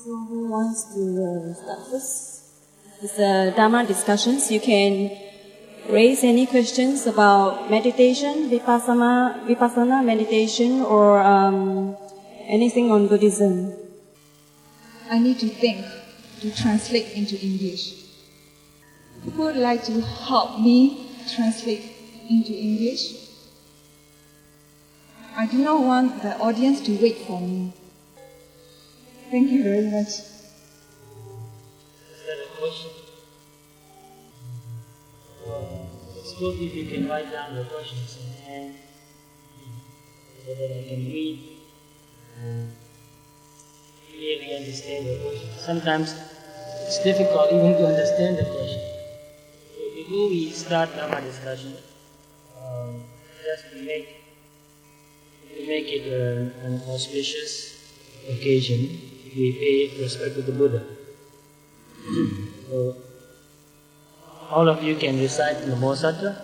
So who wants to start first? It's a Dhamma discussions. You can raise any questions about meditation, vipassana meditation, or anything on Buddhism. I need to think to translate into English. Who would like to help me translate into English? I do not want the audience to wait for me. Thank you very much. Is that a question? It's good if you can write down the questions and so that I can read and clearly understand the question. Sometimes it's difficult even to understand the question. So before we start Dhamma discussion, just to make it an auspicious occasion, we pay respect to the Buddha. So, all of you can recite Namo Tassa.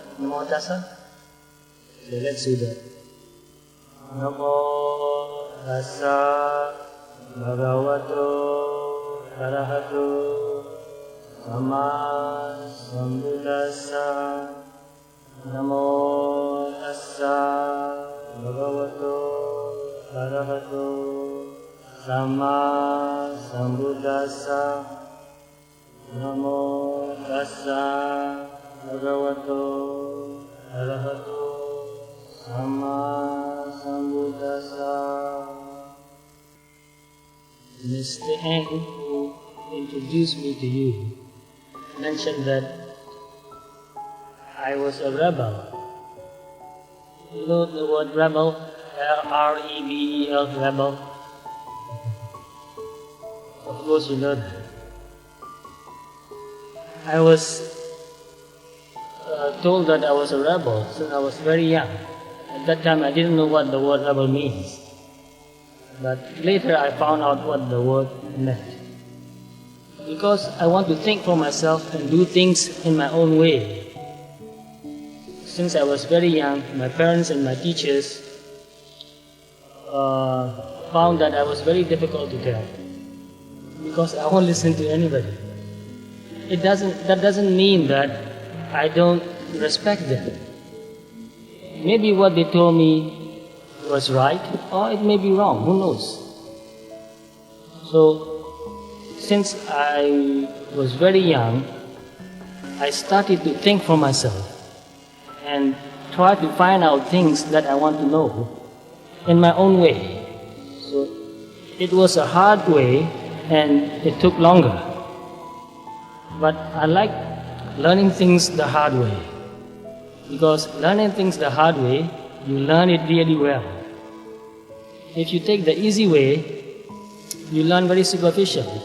So let's do that. Namo Tassa Bhagavato Arahato Samma Sambuddhassa. Namo Tassa Bhagavato Arahato Samma Sambuddhassa. Namo Tassa Bhagavato Arahato Samma Sambuddhassa. Mr. Eng, who introduced me to you, mentioned that I was a rebel. You know the word rebel? R-E-B-E-L, rebel. Of course you know that. I was told that I was a rebel since I was very young. At that time I didn't know what the word rebel means. But later I found out what the word meant. Because I want to think for myself and do things in my own way. Since I was very young, my parents and my teachers found that I was very difficult to tell. Because I won't listen to anybody. That doesn't mean that I don't respect them. Maybe what they told me was right, or it may be wrong, who knows. So, since I was very young, I started to think for myself and try to find out things that I want to know in my own way. So, it was a hard way and it took longer. But I like learning things the hard way. Because learning things the hard way, you learn it really well. If you take the easy way, you learn very superficially.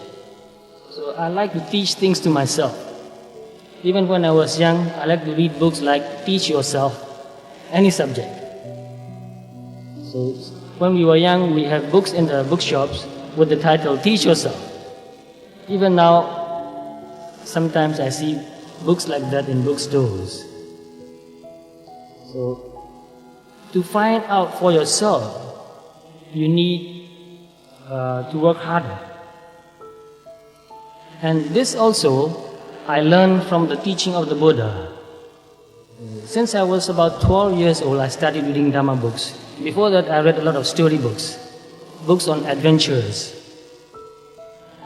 So I like to teach things to myself. Even when I was young, I like to read books like Teach Yourself, any subject. So when we were young, we have books in the bookshops with the title Teach Yourself. Even now, sometimes I see books like that in bookstores. So, to find out for yourself, you need to work harder. And this also, I learned from the teaching of the Buddha. Since I was about 12 years old, I started reading Dhamma books. Before that, I read a lot of story books on adventures.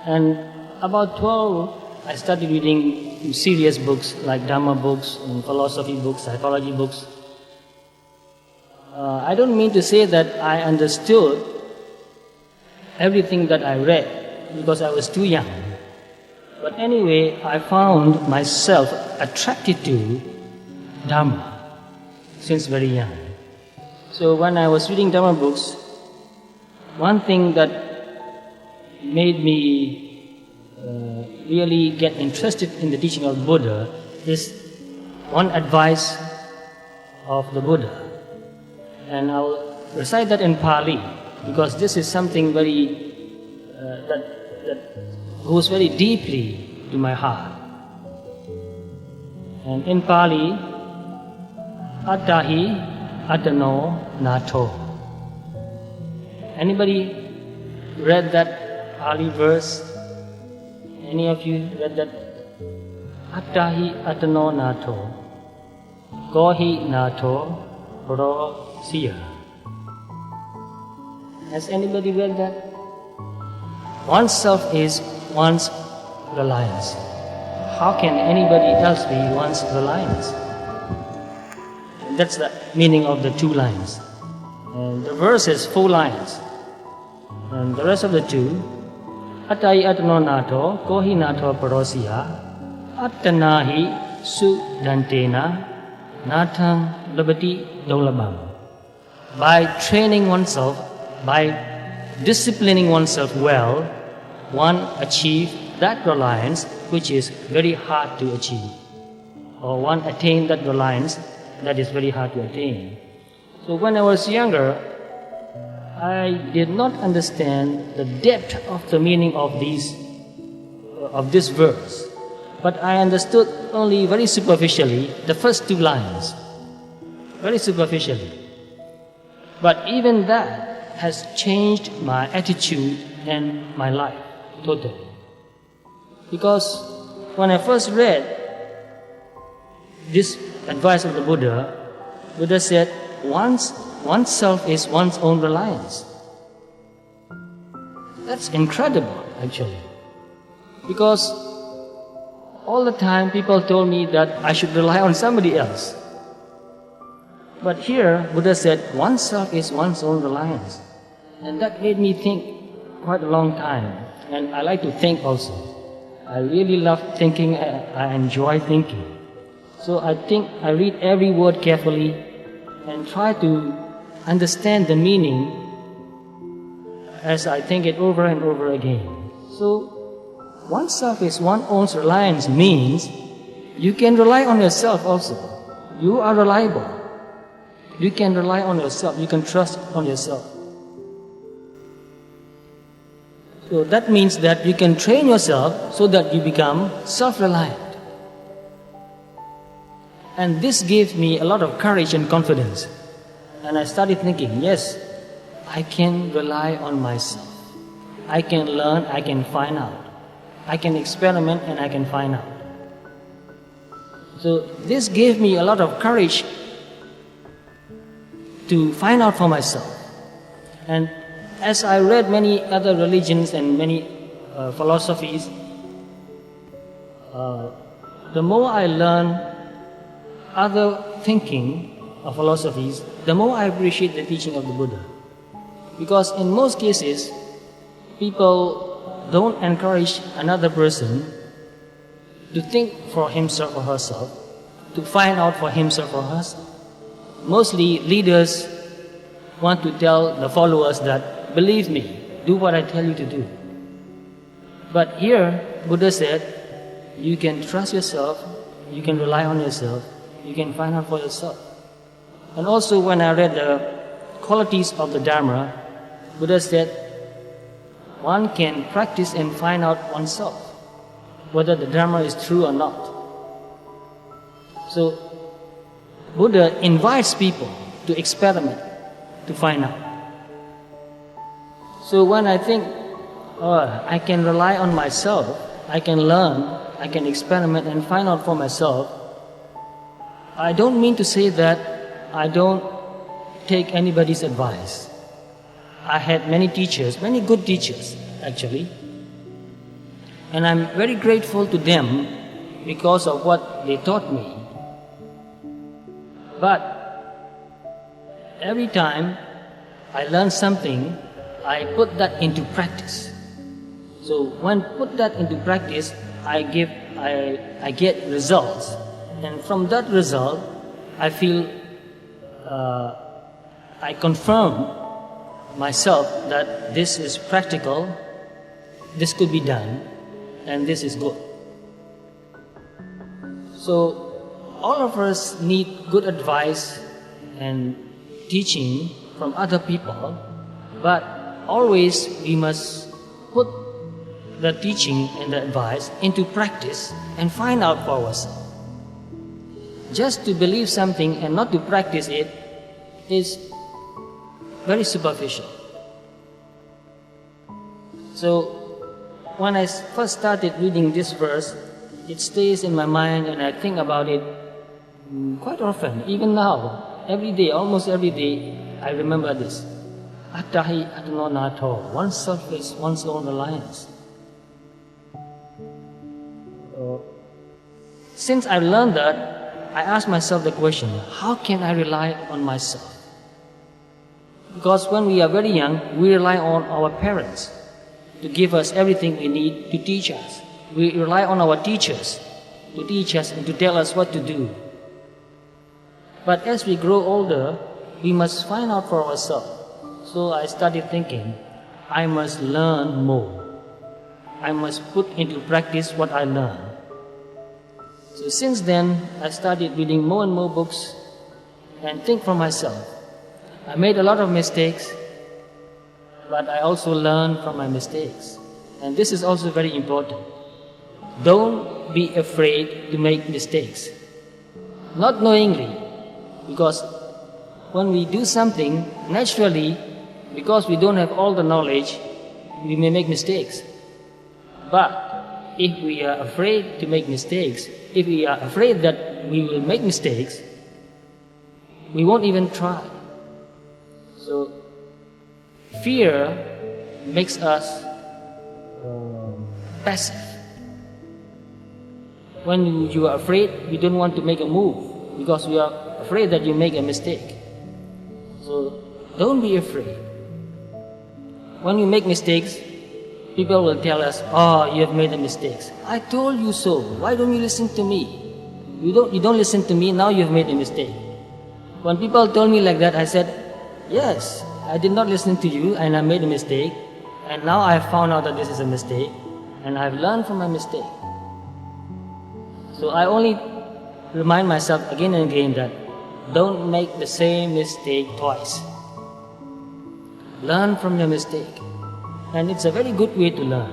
And about 12, I started reading serious books like Dhamma books, and philosophy books, psychology books. I don't mean to say that I understood everything that I read because I was too young. But anyway, I found myself attracted to Dhamma since very young. So when I was reading Dhamma books, one thing that made me really get interested in the teaching of Buddha is one advice of the Buddha. And I'll recite that in Pali because this is something very that goes very deeply to my heart. And in Pali, Attahi Attano Nato. Anybody read that Pali verse? Any of you read that? Attahi atano nato, kohi nato, pro siya. Has anybody read that? Oneself is one's reliance. How can anybody else be one's reliance? That's the meaning of the 2 lines. And the verse has 4 lines. And the rest of the 2, Attai atano nato, kohi nato parosiya, attanahi su dantena, natang labati dolabam. By training oneself, by disciplining oneself well, one achieves that reliance which is very hard to achieve. Or one attains that reliance that is very hard to attain. So when I was younger, I did not understand the depth of the meaning of this verse. But I understood only very superficially the first 2 lines. Very superficially. But even that has changed my attitude and my life totally. Because when I first read this advice of the Buddha said, oneself is one's own reliance. That's incredible, actually. Because all the time people told me that I should rely on somebody else. But here, Buddha said, oneself is one's own reliance. And that made me think quite a long time. And I like to think also. I really love thinking, I enjoy thinking. So I think I read every word carefully and try to understand the meaning as I think it over and over again. So oneself is one's own reliance means you can rely on yourself also. You are reliable. You can rely on yourself. You can trust on yourself. So that means that you can train yourself so that you become self-reliant. And this gave me a lot of courage and confidence. And I started thinking, yes, I can rely on myself. I can learn, I can find out. I can experiment and I can find out. So this gave me a lot of courage to find out for myself. And as I read many other religions and many philosophies, the more I learn other thinking of philosophies, the more I appreciate the teaching of the Buddha. Because in most cases, people don't encourage another person to think for himself or herself, to find out for himself or herself. Mostly leaders want to tell the followers that, believe me, do what I tell you to do. But here, Buddha said, you can trust yourself, you can rely on yourself, you can find out for yourself. And also when I read the qualities of the Dharma, Buddha said, one can practice and find out oneself, whether the Dharma is true or not. So, Buddha invites people to experiment, to find out. So when I think, I can rely on myself, I can learn, I can experiment and find out for myself, I don't mean to say that I don't take anybody's advice. I had many teachers, many good teachers actually, and I'm very grateful to them because of what they taught me. But every time I learn something, I put that into practice. So when put that into practice, I get results. And from that result, I feel, I confirm myself that this is practical, this could be done, and this is good. So all of us need good advice and teaching from other people, but always we must put the teaching and the advice into practice and find out for ourselves. Just to believe something and not to practice it is very superficial. So when I first started reading this verse, it stays in my mind and I think about it quite often. Even now, every day, almost every day, I remember this. Attahi atano nato, oneself is one's own reliance. Since I learned that, I ask myself the question, how can I rely on myself? Because when we are very young, we rely on our parents to give us everything we need to teach us. We rely on our teachers to teach us and to tell us what to do. But as we grow older, we must find out for ourselves. So I started thinking, I must learn more. I must put into practice what I learned. So since then, I started reading more and more books and think for myself. I made a lot of mistakes, but I also learned from my mistakes. And this is also very important. Don't be afraid to make mistakes. Not knowingly, because when we do something, naturally, because we don't have all the knowledge, we may make mistakes. But if we are afraid to make mistakes, if we are afraid that we will make mistakes, we won't even try. So, fear makes us passive. When you are afraid, you don't want to make a move because you are afraid that you make a mistake. So, don't be afraid. When you make mistakes, people will tell us, oh, you have made a mistake. I told you so. Why don't you listen to me? You don't listen to me, now you have made a mistake. When people told me like that, I said, yes, I did not listen to you and I made a mistake. And now I have found out that this is a mistake. And I have learned from my mistake. So I only remind myself again and again that don't make the same mistake twice. Learn from your mistake. And it's a very good way to learn.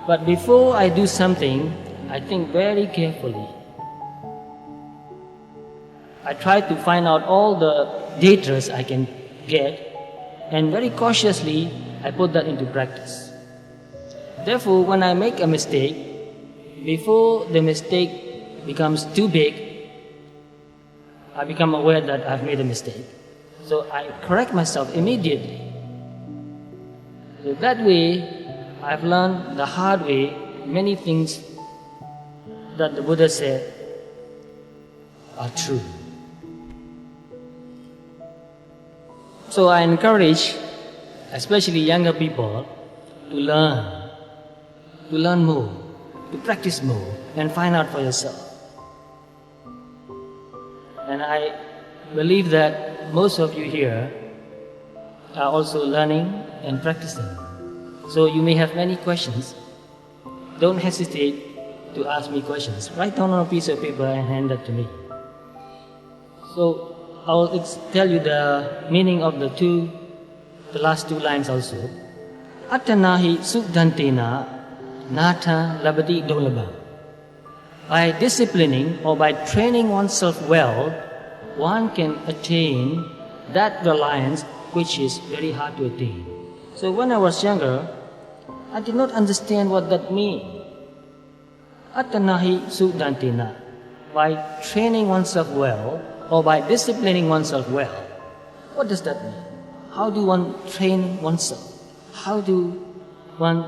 But before I do something, I think very carefully. I try to find out all the data I can get, and very cautiously I put that into practice. Therefore, when I make a mistake, before the mistake becomes too big, I become aware that I've made a mistake. So I correct myself immediately. So that way, I've learned the hard way many things that the Buddha said are true. So I encourage, especially younger people, to learn more, to practice more, and find out for yourself. And I believe that most of you here are also learning and practicing. So you may have many questions. Don't hesitate to ask me questions. Write down on a piece of paper and hand that to me. So I'll tell you the meaning of the last two lines also. Attanahi sukdantena nata labati dolabam. By disciplining or by training oneself well, one can attain that reliance which is very hard to attain. So when I was younger, I did not understand what that means. Attanahi sukdantena. By training oneself well, or by disciplining oneself well. What does that mean? How do one train oneself? How do one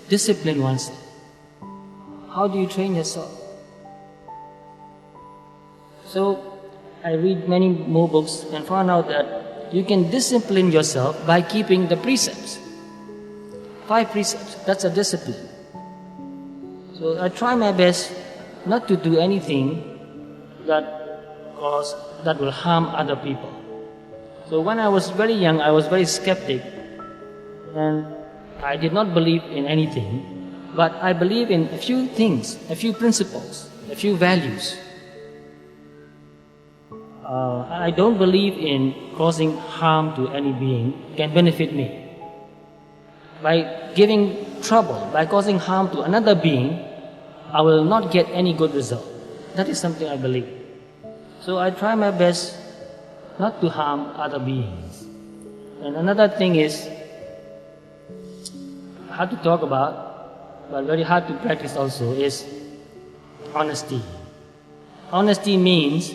discipline oneself? How do you train yourself? So I read many more books and found out that you can discipline yourself by keeping the precepts. 5 precepts, that's a discipline. So I try my best not to do anything that will harm other people. So when I was very young, I was very skeptic and I did not believe in anything, but I believe in a few things, a few principles, a few values. I don't believe in causing harm to any being can benefit me. By giving trouble, by causing harm to another being, I will not get any good result. That is something I believe. So I try my best not to harm other beings. And another thing is, hard to talk about, but very hard to practice also, is honesty. Honesty means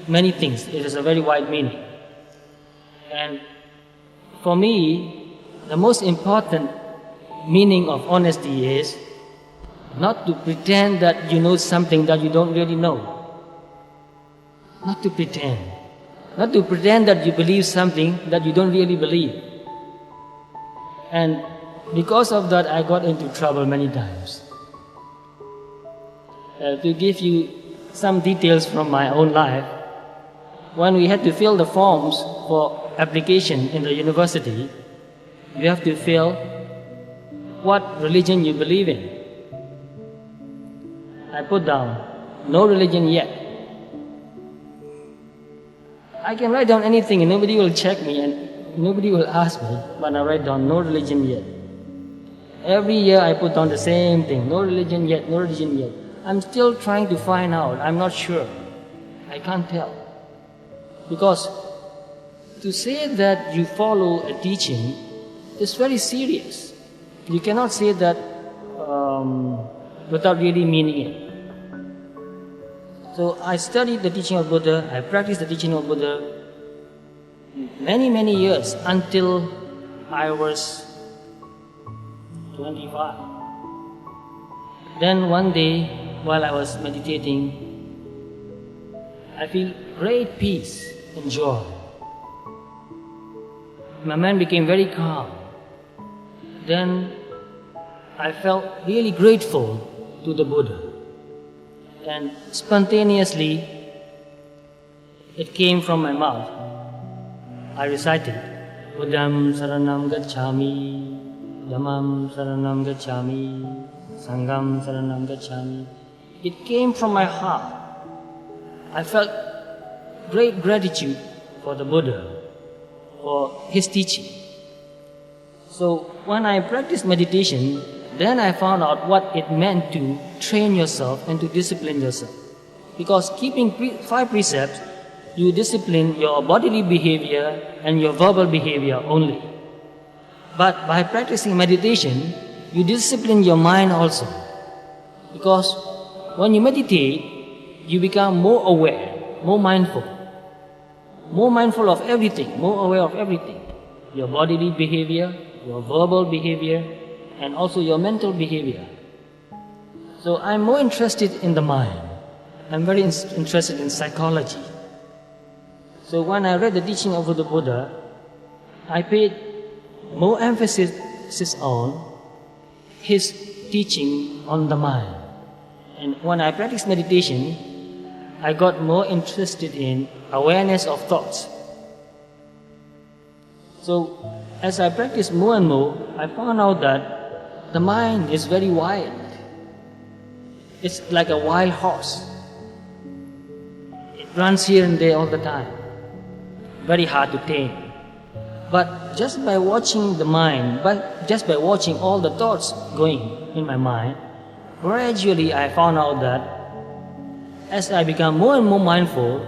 many things. It is a very wide meaning. And for me, the most important meaning of honesty is not to pretend that you know something that you don't really know. Not to pretend. Not to pretend that you believe something that you don't really believe. And because of that, I got into trouble many times. To give you some details from my own life, when we had to fill the forms for application in the university, you have to fill what religion you believe in. I put down, no religion yet. I can write down anything and nobody will check me and nobody will ask me, but I write down, no religion yet. Every year I put down the same thing, no religion yet, no religion yet. I'm still trying to find out, I'm not sure. I can't tell. Because to say that you follow a teaching is very serious. You cannot say that without really meaning it. So I studied the teaching of Buddha, I practiced the teaching of Buddha many, many years until I was 25. Then one day, while I was meditating, I feel great peace and joy. My mind became very calm. Then I felt really grateful to the Buddha. And spontaneously, it came from my mouth. I recited, Buddham Saranam Gacchami, Dhammam Saranam Gacchami, Sangham Saranam Gacchami. It came from my heart. I felt great gratitude for the Buddha, for his teaching. So when I practiced meditation, then I found out what it meant to train yourself and to discipline yourself. Because keeping 5 precepts, you discipline your bodily behavior and your verbal behavior only. But by practicing meditation, you discipline your mind also. Because when you meditate, you become more aware, more mindful of everything, more aware of everything. Your bodily behavior, your verbal behavior, and also your mental behavior. So I'm more interested in the mind. I'm very interested in psychology. So when I read the teaching of the Buddha, I paid more emphasis on his teaching on the mind. And when I practiced meditation, I got more interested in awareness of thoughts. So as I practiced more and more, I found out that the mind is very wild. It's like a wild horse. It runs here and there all the time. Very hard to tame. But just by watching the mind, just by watching all the thoughts going in my mind, gradually I found out that as I become more and more mindful,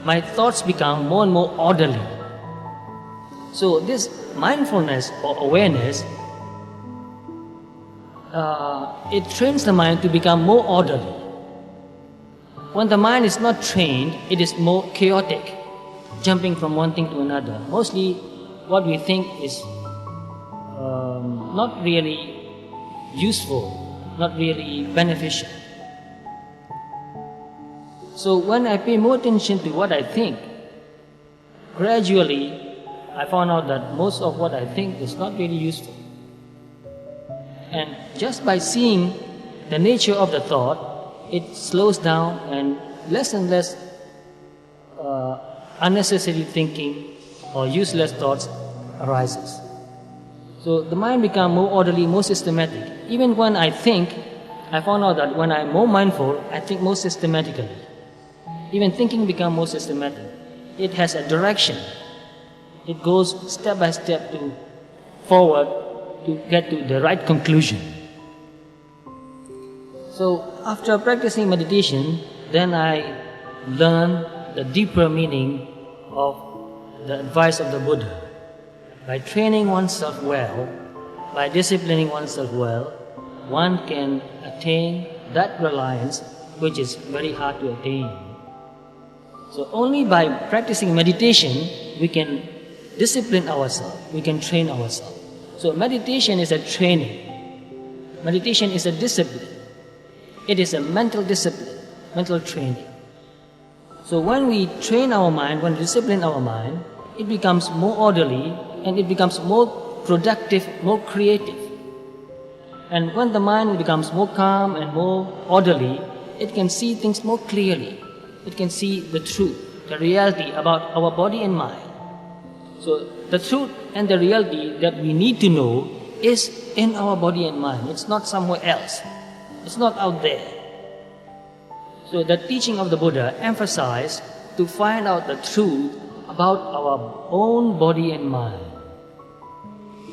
my thoughts become more and more orderly. So this mindfulness or awareness, it trains the mind to become more orderly. When the mind is not trained, it is more chaotic, jumping from one thing to another. Mostly what we think is not really useful, not really beneficial. So when I pay more attention to what I think, gradually I found out that most of what I think is not really useful. And just by seeing the nature of the thought, it slows down and less unnecessary thinking or useless thoughts arises. So the mind becomes more orderly, more systematic. Even when I think, I found out that when I'm more mindful, I think more systematically. Even thinking becomes more systematic. It has a direction. It goes step by step to forward to get to the right conclusion. So after practicing meditation, then I learned the deeper meaning of the advice of the Buddha. By training oneself well, by disciplining oneself well, one can attain that reliance which is very hard to attain. So only by practicing meditation we can discipline ourselves, we can train ourselves. So meditation is a training. Meditation is a discipline. It is a mental discipline, mental training. So when we train our mind, when we discipline our mind, it becomes more orderly and it becomes more productive, more creative. And when the mind becomes more calm and more orderly, it can see things more clearly. It can see the truth, the reality about our body and mind. So the truth and the reality that we need to know is in our body and mind. It's not somewhere else. It's not out there. So the teaching of the Buddha emphasized to find out the truth about our own body and mind,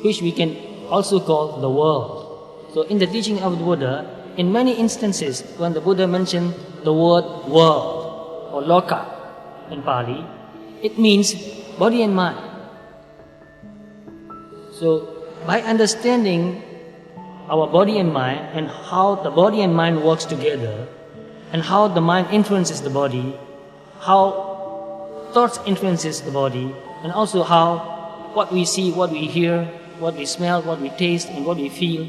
which we can also call the world. So in the teaching of the Buddha, in many instances when the Buddha mentioned the word world or loka in Pali, it means body and mind. So by understanding our body and mind and how the body and mind works together and how the mind influences the body, how thoughts influences the body, and also how what we see, what we hear, what we smell, what we taste and what we feel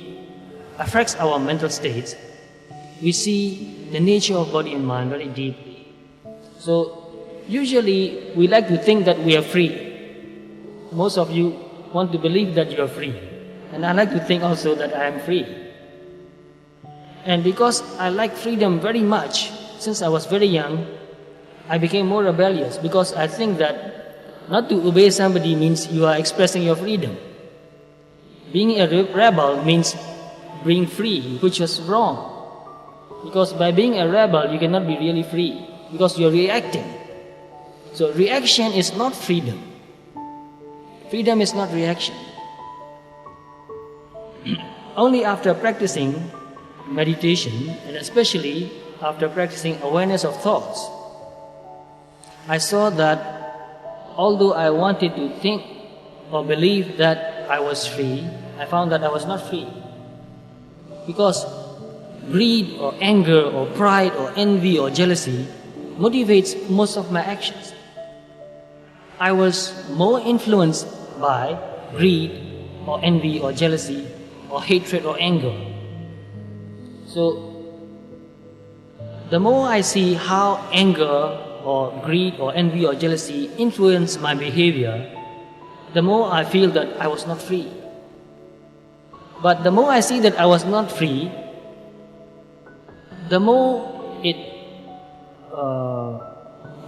affects our mental states, we see the nature of body and mind very deeply. So usually we like to think that we are free. Most of you want to believe that you are free. And I like to think also that I am free. And because I like freedom very much, since I was very young, I became more rebellious because I think that not to obey somebody means you are expressing your freedom. Being a rebel means being free, which was wrong. Because by being a rebel, you cannot be really free, because you're reacting. So reaction is not freedom. Freedom is not reaction. Only after practicing meditation, and especially after practicing awareness of thoughts, I saw that although I wanted to think or believe that I was free, I found that I was not free. Because greed or anger or pride or envy or jealousy motivates most of my actions. I was more influenced by greed or envy or jealousy or hatred or anger. So the more I see how anger or greed or envy or jealousy influence my behavior, the more I feel that I was not free. But the more I see that I was not free, the more it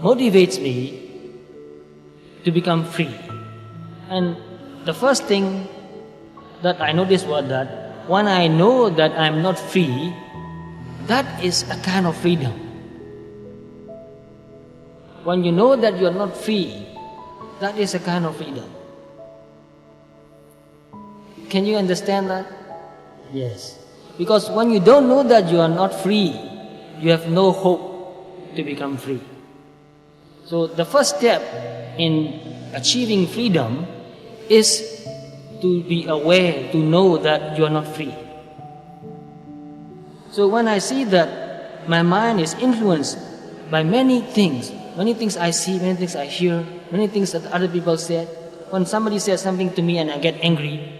motivates me to become free. And the first thing that I noticed was that when I know that I'm not free, that is a kind of freedom. When you know that you're not free, that is a kind of freedom. Can you understand that? Yes. Because when you don't know that you are not free, you have no hope to become free. So the first step in achieving freedom is to be aware, to know that you are not free. So when I see that my mind is influenced by many things I see, many things I hear, many things that other people said, when somebody says something to me and I get angry,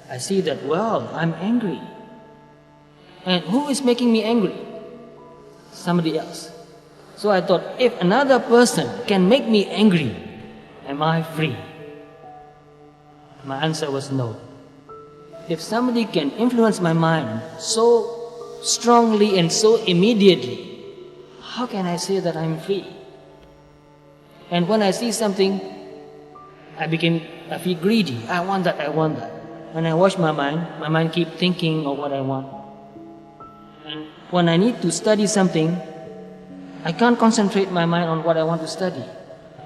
I see that, well, I'm angry. And who is making me angry? Somebody else. So I thought, if another person can make me angry, am I free? My answer was no. If somebody can influence my mind so strongly and so immediately, how can I say that I'm free? And when I see something, I feel greedy. I want that. When I watch my mind keep thinking of what I want. And when I need to study something, I can't concentrate my mind on what I want to study.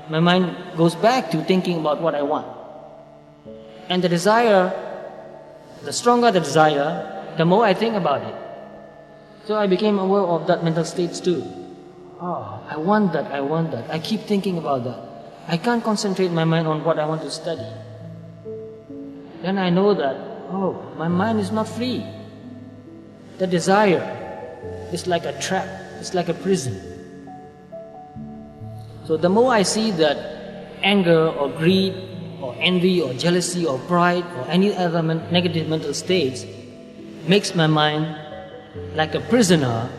My mind goes back to thinking about what I want. And the stronger the desire, the more I think about it. So I became aware of that mental states too. Oh, I want that. I keep thinking about that. I can't concentrate my mind on what I want to study. Then I know that, oh, my mind is not free. The desire is like a trap, it's like a prison. So the more I see that anger or greed or envy or jealousy or pride or any other negative mental states makes my mind like a prisoner,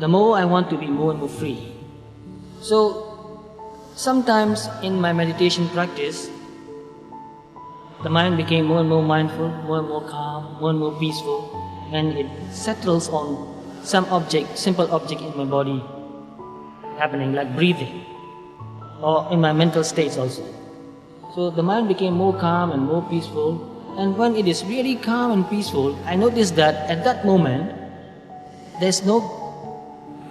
the more I want to be more and more free. So sometimes in my meditation practice, the mind became more and more mindful, more and more calm, more and more peaceful, and it settles on some object, simple object in my body happening, like breathing, or in my mental states also. So the mind became more calm and more peaceful, and when it is really calm and peaceful, I noticed that at that moment, there's no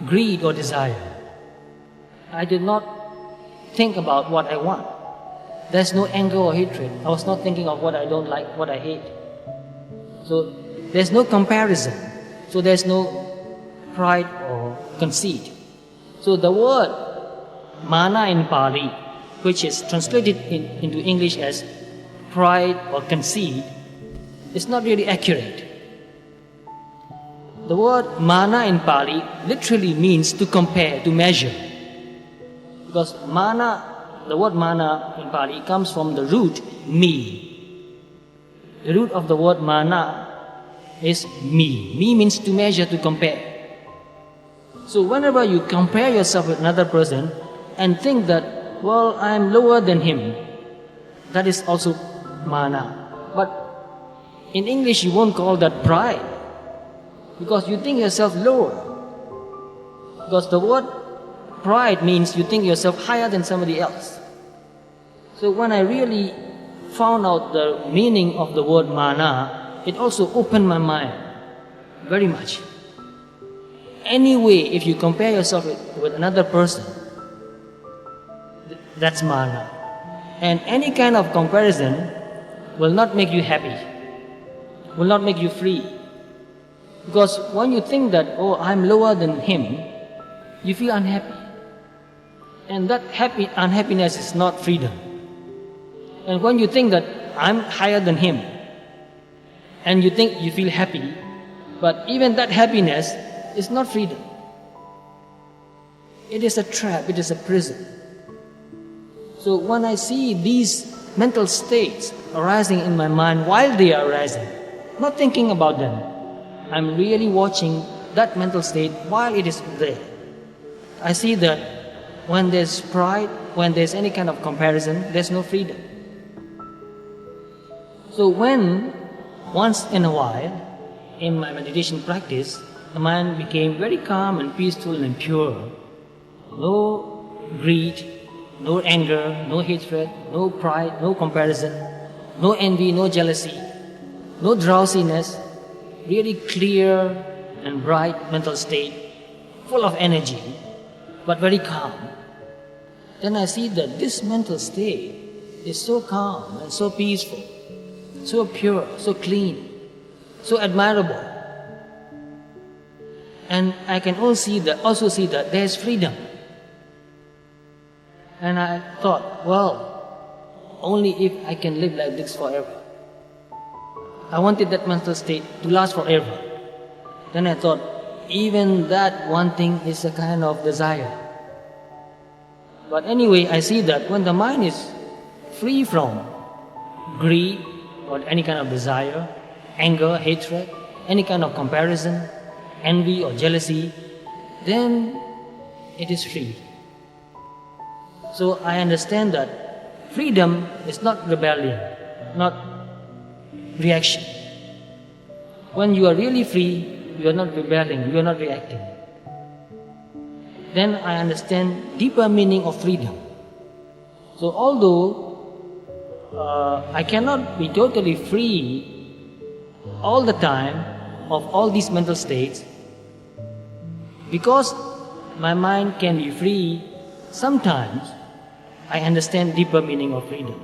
greed or desire. I did not think about what I want. There's no anger or hatred. I was not thinking of what I don't like, what I hate. So there's no comparison. So there's no pride or conceit. So the word mana in Pali, which is translated into English as pride or conceit, is not really accurate. The word mana in Pali literally means to compare, to measure. Because mana, the word mana in Pali comes from the root me. The root of the word mana is me. Me means to measure, to compare. So whenever you compare yourself with another person and think that, well, I'm lower than him, that is also mana. But in English you won't call that pride, because you think yourself lower. Because the word pride means you think yourself higher than somebody else. So when I really found out the meaning of the word mana, it also opened my mind very much. Anyway, if you compare yourself with another person, that's mana. And any kind of comparison will not make you happy, will not make you free. Because when you think that, oh, I'm lower than him, you feel unhappy. And that unhappiness is not freedom. And when you think that I'm higher than him, and you think you feel happy, but even that happiness is not freedom. It is a trap, it is a prison. So when I see these mental states arising in my mind while they are arising, not thinking about them, I'm really watching that mental state while it is there. I see that when there's pride, when there's any kind of comparison, there's no freedom. So when, once in a while, in my meditation practice, the mind became very calm and peaceful and pure, no greed, no anger, no hatred, no pride, no comparison, no envy, no jealousy, no drowsiness, really clear and bright mental state, full of energy, but very calm. Then I see that this mental state is so calm and so peaceful, so pure, so clean, so admirable. And I can also see that there is freedom. And I thought, well, only if I can live like this forever. I wanted that mental state to last forever. Then I thought, even that one thing is a kind of desire. But anyway, I see that when the mind is free from greed or any kind of desire, anger, hatred, any kind of comparison, envy or jealousy, then it is free. So I understand that freedom is not rebellion, not reaction. When you are really free, you are not rebelling, you are not reacting. Then I understand deeper meaning of freedom. So although I cannot be totally free all the time of all these mental states, because my mind can be free sometimes, I understand deeper meaning of freedom.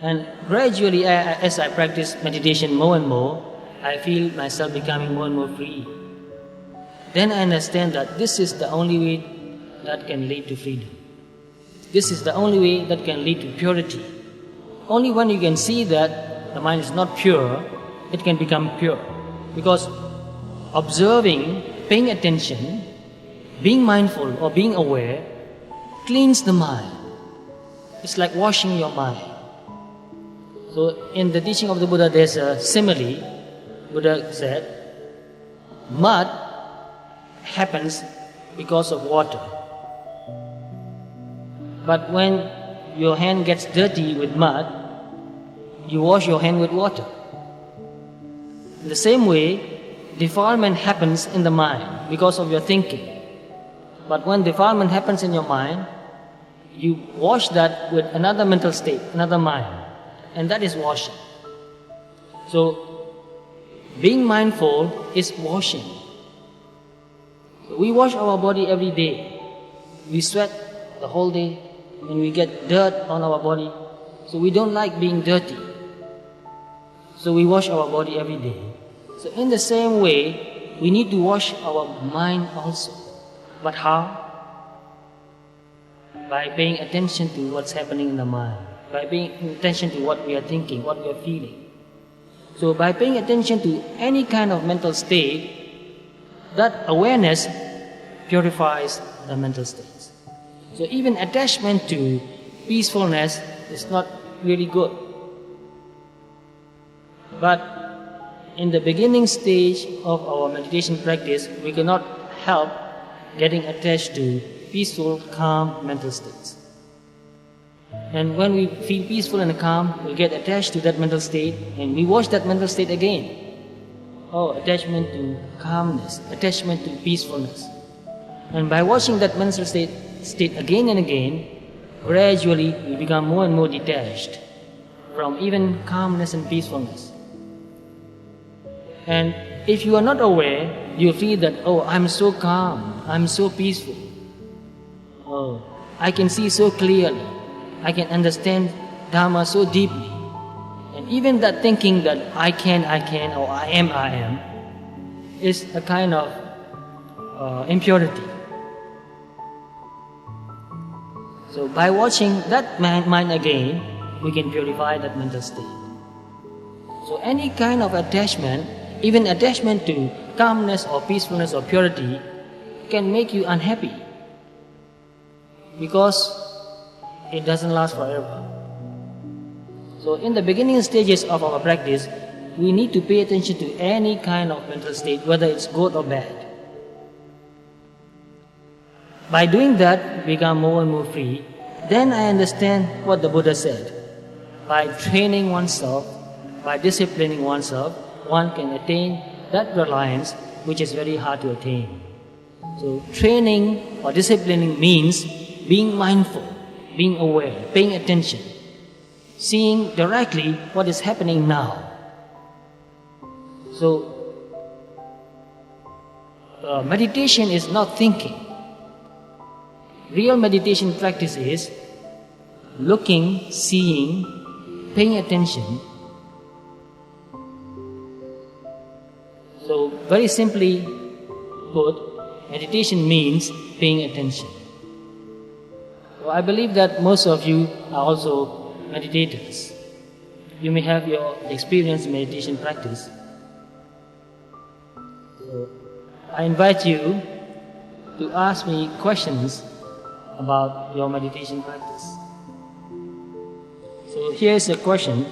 And gradually, as I practice meditation more and more, I feel myself becoming more and more free. Then I understand that this is the only way that can lead to freedom. This is the only way that can lead to purity, only when you can see that the mind is not pure, it can become pure. Because observing, paying attention, being mindful or being aware cleans the mind. It's like washing your mind. So in the teaching of the Buddha, there's a simile. Buddha said, mud happens because of water. But when your hand gets dirty with mud, you wash your hand with water. In the same way, defilement happens in the mind because of your thinking. But when defilement happens in your mind, you wash that with another mental state, another mind, and that is washing. So, being mindful is washing. We wash our body every day. We sweat the whole day, and we get dirt on our body. So we don't like being dirty. So we wash our body every day. So in the same way, we need to wash our mind also. But how? By paying attention to what's happening in the mind. By paying attention to what we are thinking, what we are feeling. So by paying attention to any kind of mental state, that awareness purifies the mental states. So even attachment to peacefulness is not really good. But in the beginning stage of our meditation practice, we cannot help getting attached to peaceful, calm mental states. And when we feel peaceful and calm, we get attached to that mental state and we wash that mental state again. Oh, attachment to calmness, attachment to peacefulness. And by washing that mental state again and again, gradually we become more and more detached from even calmness and peacefulness. And if you are not aware, you feel that, oh, I'm so calm, I'm so peaceful. Oh, I can see so clearly. I can understand Dhamma so deeply. And even that thinking that I can, or I am, is a kind of impurity. So by watching that mind again, we can purify that mental state. So any kind of attachment, even attachment to calmness or peacefulness or purity, can make you unhappy. Because it doesn't last forever. So in the beginning stages of our practice, we need to pay attention to any kind of mental state, whether it's good or bad. By doing that, we become more and more free. Then I understand what the Buddha said. By training oneself, by disciplining oneself, one can attain that reliance which is very hard to attain. So training or disciplining means being mindful, being aware, paying attention, seeing directly what is happening now. So meditation is not thinking. Real meditation practice is looking, seeing, paying attention. So very simply put, meditation means paying attention. So I believe that most of you are also meditators. You may have your experience in meditation practice. So I invite you to ask me questions about your meditation practice. So here's a question.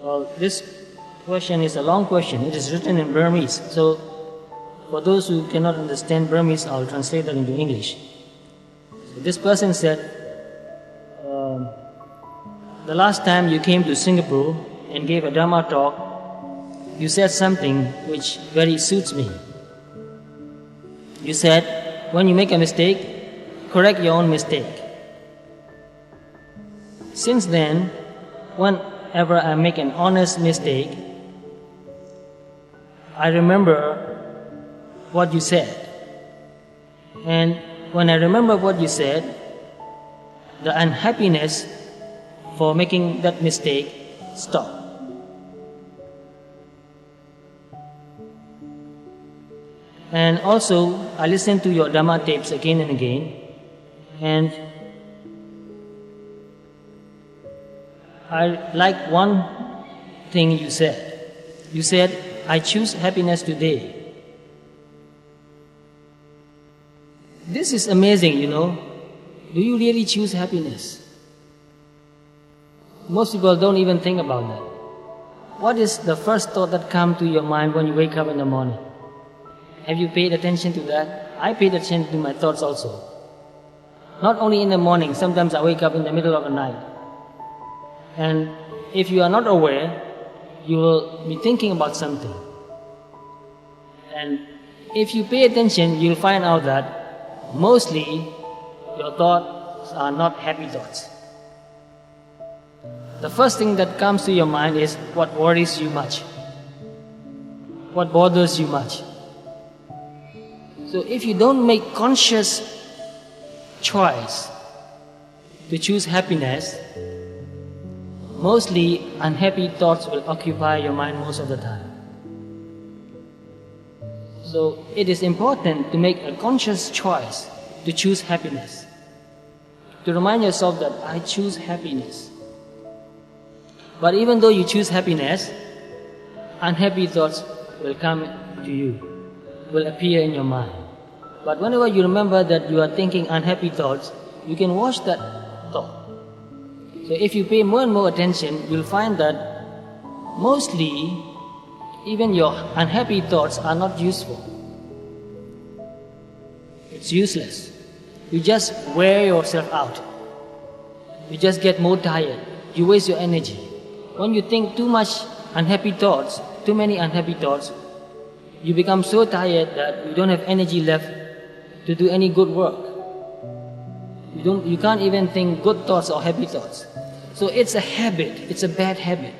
Well, this question is a long question. It is written in Burmese. So for those who cannot understand Burmese, I'll translate that into English. So this person said, the last time you came to Singapore and gave a Dhamma talk, you said something which very suits me. You said, when you make a mistake, correct your own mistake. Since then, whenever I make an honest mistake, I remember what you said. And when I remember what you said, the unhappiness for making that mistake, stop. And also, I listen to your Dhamma tapes again and again, and I like one thing you said. You said, I choose happiness today. This is amazing, you know. Do you really choose happiness? Most people don't even think about that. What is the first thought that comes to your mind when you wake up in the morning? Have you paid attention to that? I paid attention to my thoughts also. Not only in the morning, sometimes I wake up in the middle of the night. And if you are not aware, you will be thinking about something. And if you pay attention, you'll find out that mostly your thoughts are not happy thoughts. The first thing that comes to your mind is what worries you much, what bothers you much. So if you don't make conscious choice to choose happiness, mostly unhappy thoughts will occupy your mind most of the time. So it is important to make a conscious choice to choose happiness. To remind yourself that I choose happiness. But even though you choose happiness, unhappy thoughts will come to you, will appear in your mind. But whenever you remember that you are thinking unhappy thoughts, you can watch that thought. So if you pay more and more attention, you'll find that mostly even your unhappy thoughts are not useful. It's useless. You just wear yourself out. You just get more tired. You waste your energy. When you think too much unhappy thoughts, too many unhappy thoughts, you become so tired that you don't have energy left to do any good work. You can't even think good thoughts or happy thoughts. So it's a habit, it's a bad habit.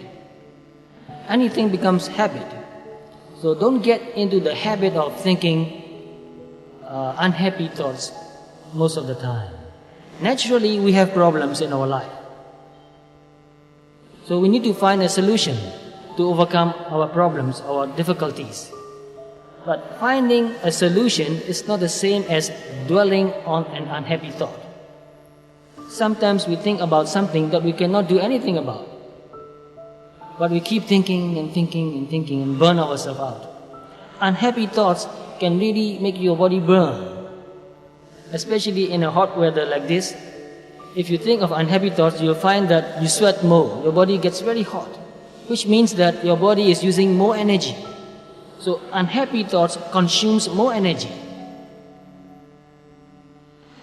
Anything becomes habit. So don't get into the habit of thinking unhappy thoughts most of the time. Naturally, we have problems in our life. So we need to find a solution to overcome our problems, our difficulties. But finding a solution is not the same as dwelling on an unhappy thought. Sometimes we think about something that we cannot do anything about. But we keep thinking and thinking and thinking and burn ourselves out. Unhappy thoughts can really make your body burn. Especially in a hot weather like this, if you think of unhappy thoughts, you'll find that you sweat more. Your body gets very hot, which means that your body is using more energy. So unhappy thoughts consumes more energy.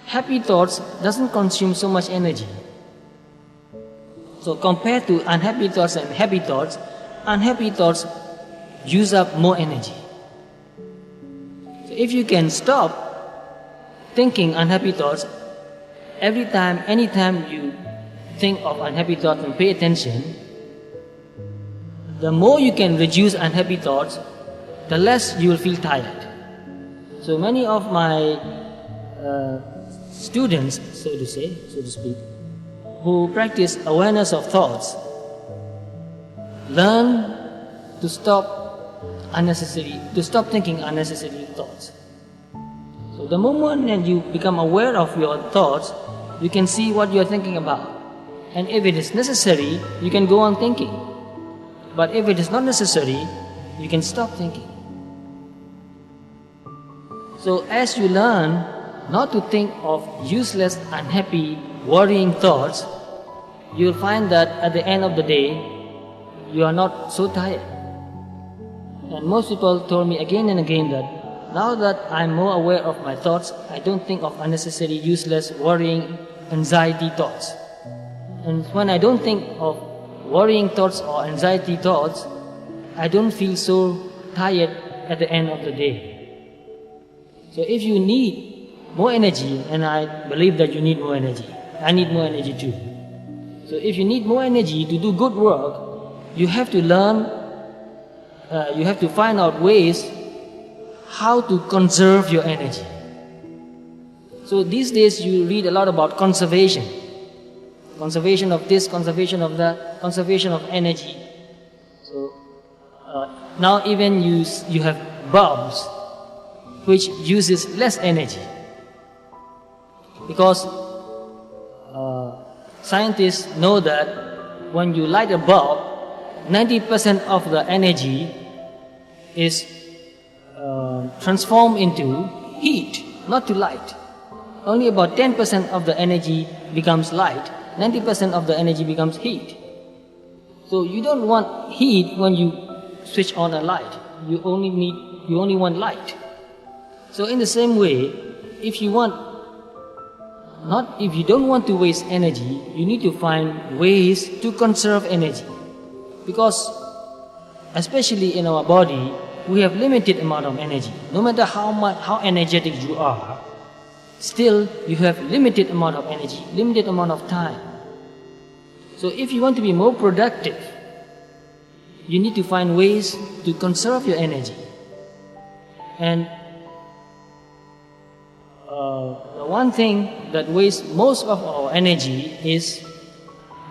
Happy thoughts doesn't consume so much energy. So compared to unhappy thoughts and happy thoughts, unhappy thoughts use up more energy. So if you can stop thinking unhappy thoughts, anytime you think of unhappy thoughts and pay attention, the more you can reduce unhappy thoughts, the less you will feel tired. So many of my students, so to speak, who practice awareness of thoughts, learn to stop thinking unnecessary thoughts. So the moment that you become aware of your thoughts, you can see what you are thinking about. And if it is necessary, you can go on thinking. But if it is not necessary, you can stop thinking. So as you learn not to think of useless, unhappy, worrying thoughts, you'll find that at the end of the day, you are not so tired. And most people told me again and again that now that I'm more aware of my thoughts, I don't think of unnecessary, useless, worrying, anxiety thoughts. And when I don't think of worrying thoughts or anxiety thoughts, I don't feel so tired at the end of the day. So if you need more energy, and I believe that you need more energy, I need more energy too. So if you need more energy to do good work, you have to learn, you have to find out ways how to conserve your energy. So these days you read a lot about conservation. conservation of this, conservation of that, conservation of energy. So now even you have bulbs which uses less energy, because scientists know that when you light a bulb, 90% of the energy is transformed into heat, not to light. Only about 10% of the energy becomes light, 90% of the energy becomes heat. So you don't want heat when you switch on a light. You only want light. So in the same way, if you don't want to waste energy, you need to find ways to conserve energy. Because especially in our body, we have limited amount of energy. No matter how energetic you are, still you have limited amount of energy, limited amount of time. So if you want to be more productive, you need to find ways to conserve your energy. And the one thing that wastes most of our energy is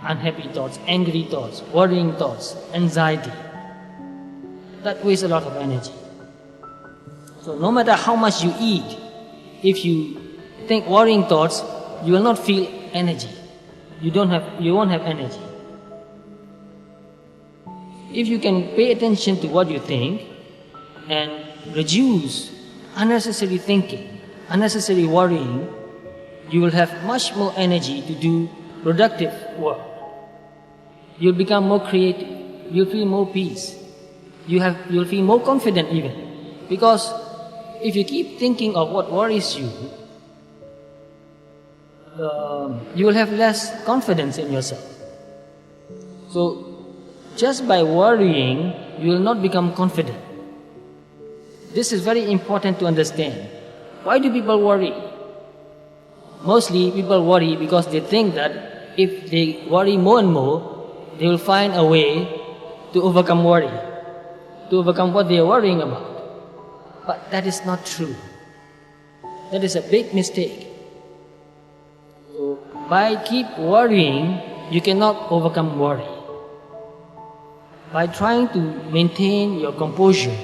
unhappy thoughts, angry thoughts, worrying thoughts, anxiety. That wastes a lot of energy. So no matter how much you eat, if you think worrying thoughts, you will not feel energy. You won't have energy. If you can pay attention to what you think and reduce unnecessary thinking, unnecessary worrying, you will have much more energy to do productive work. You'll become more creative. You'll feel more peace. You'll feel more confident even. Because if you keep thinking of what worries you, you will have less confidence in yourself. So just by worrying, you will not become confident. This is very important to understand. Why do people worry? Mostly people worry because they think that if they worry more and more, they will find a way to overcome worry, to overcome what they are worrying about. But that is not true. That is a big mistake. So by keep worrying, you cannot overcome worry. By trying to maintain your composure,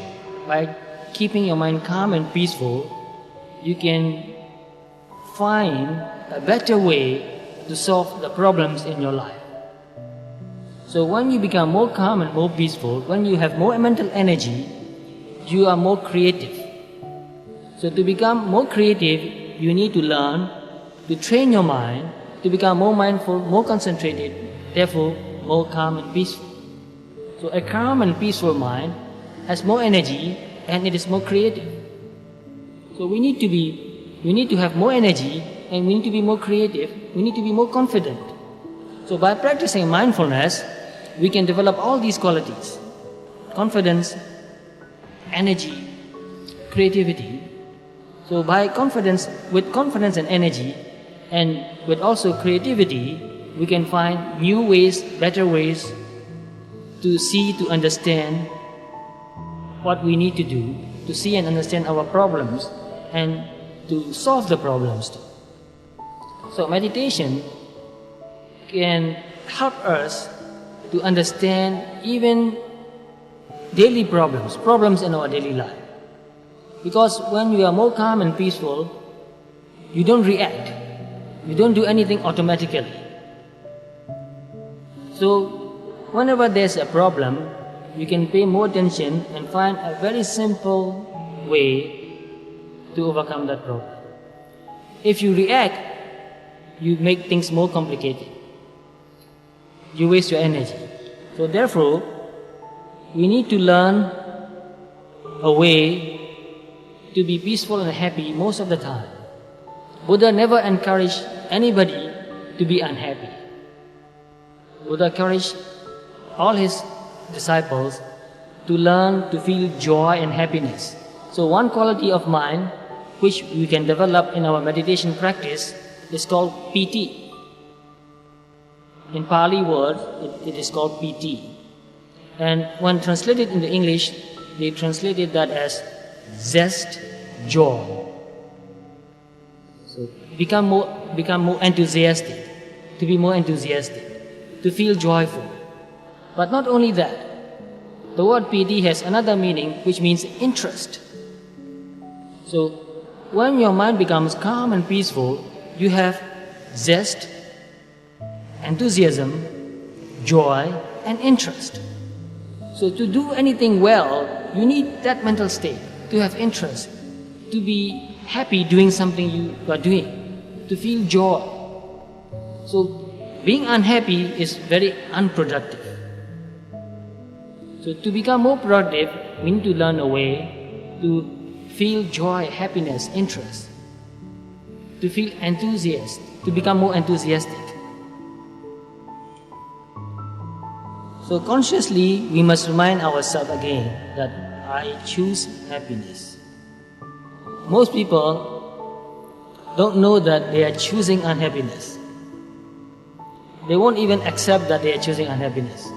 by keeping your mind calm and peaceful, you can find a better way to solve the problems in your life. So when you become more calm and more peaceful, when you have more mental energy, you are more creative. So to become more creative, you need to learn to train your mind to become more mindful, more concentrated, therefore more calm and peaceful. So a calm and peaceful mind has more energy and it is more creative. So we need to have more energy and we need to be more creative, we need to be more confident. So by practicing mindfulness, we can develop all these qualities: confidence, energy, creativity. So by with confidence and energy, and with also creativity, we can find new ways, better ways to see, to understand what we need to do, to see and understand our problems, and to solve the problems too. So meditation can help us to understand even daily problems in our daily life. Because when you are more calm and peaceful, you don't react. You don't do anything automatically. So whenever there's a problem, you can pay more attention and find a very simple way to overcome that problem. If you react, you make things more complicated. You waste your energy. So therefore, we need to learn a way to be peaceful and happy most of the time. Buddha never encouraged anybody to be unhappy. Buddha encouraged all his disciples to learn to feel joy and happiness. So one quality of mind which we can develop in our meditation practice is called piti. In Pali word, it is called piti. And when translated into English, they translated that as zest, joy. So become more enthusiastic, to be more enthusiastic, to feel joyful. But not only that, the word piti has another meaning which means interest. So when your mind becomes calm and peaceful, you have zest, enthusiasm, joy and interest. So to do anything well, you need that mental state, to have interest, to be happy doing something you are doing, to feel joy. So being unhappy is very unproductive. So to become more productive, we need to learn a way to feel joy, happiness, interest, to feel enthusiasm, to become more enthusiastic. So consciously, we must remind ourselves again that I choose happiness. Most people don't know that they are choosing unhappiness. They won't even accept that they are choosing unhappiness.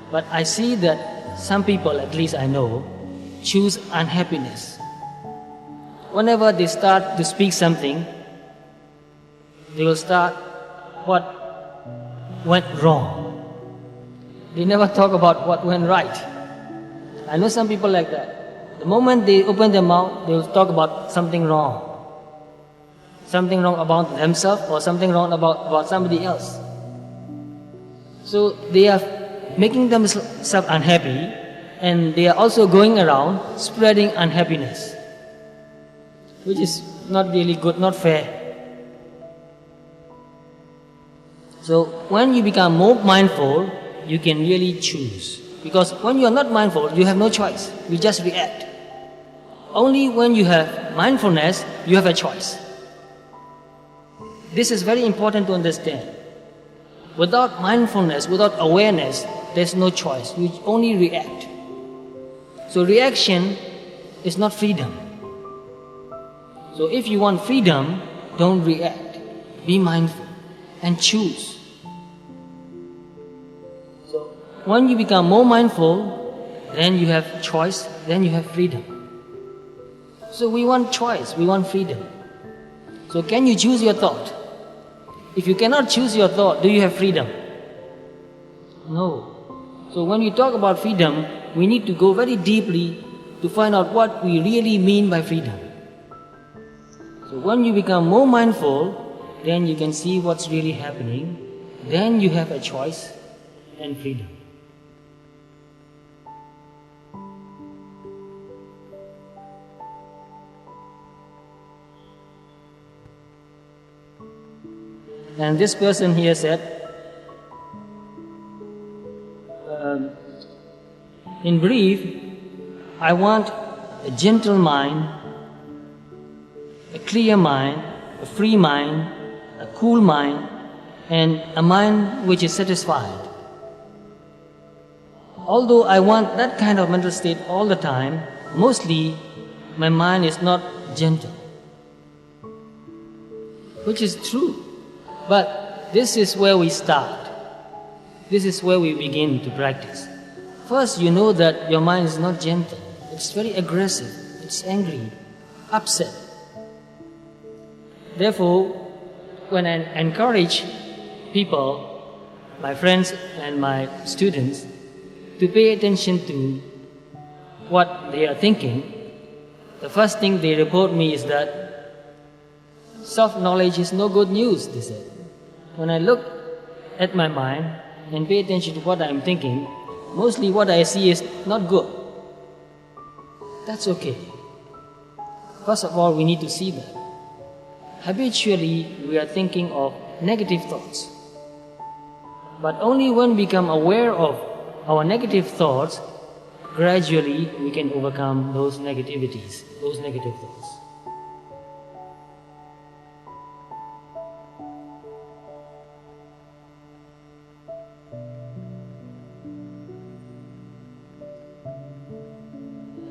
But I see that some people, at least I know, choose unhappiness. Whenever they start to speak something, they will start what went wrong. They never talk about what went right. I know some people like that. The moment they open their mouth, they will talk about something wrong. Something wrong about themselves or something wrong about somebody else. So they are making themselves unhappy, and they are also going around spreading unhappiness, which is not really good, not fair. So when you become more mindful, you can really choose. Because when you are not mindful, you have no choice. You just react. Only when you have mindfulness, you have a choice. This is very important to understand. Without mindfulness, without awareness, there's no choice. You only react. So reaction is not freedom. So if you want freedom, don't react. Be mindful and choose. So when you become more mindful, then you have choice, then you have freedom. So we want choice, we want freedom. So can you choose your thought? If you cannot choose your thought, do you have freedom? No. So when we talk about freedom, we need to go very deeply to find out what we really mean by freedom. So when you become more mindful, then you can see what's really happening. Then you have a choice and freedom. And this person here said, in brief, I want a gentle mind, a clear mind, a free mind, a cool mind, and a mind which is satisfied. Although I want that kind of mental state all the time, mostly my mind is not gentle. Which is true. But this is where we start. This is where we begin to practice. First, you know that your mind is not gentle. It's very aggressive. It's angry, upset. Therefore, when I encourage people, my friends and my students, to pay attention to what they are thinking, the first thing they report me is that self-knowledge is no good news, they said. When I look at my mind and pay attention to what I am thinking, mostly what I see is not good. That's okay. First of all, we need to see that. Habitually, we are thinking of negative thoughts. But only when we become aware of our negative thoughts, gradually we can overcome those negativities, those negative thoughts.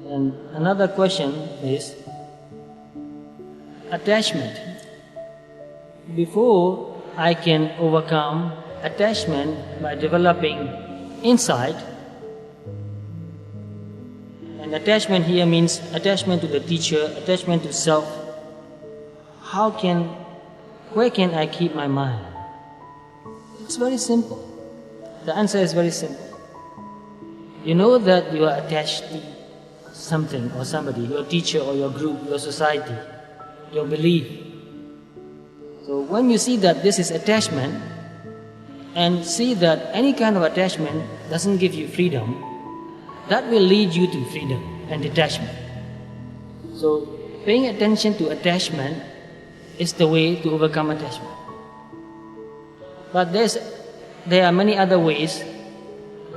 And another question is attachment. Before I can overcome attachment by developing insight, and attachment here means attachment to the teacher, attachment to self, where can I keep my mind? It's very simple. The answer is very simple. You know that you are attached to something or somebody, your teacher or your group, your society, your belief. So when you see that this is attachment, and see that any kind of attachment doesn't give you freedom, that will lead you to freedom and detachment. So paying attention to attachment is the way to overcome attachment. But there are many other ways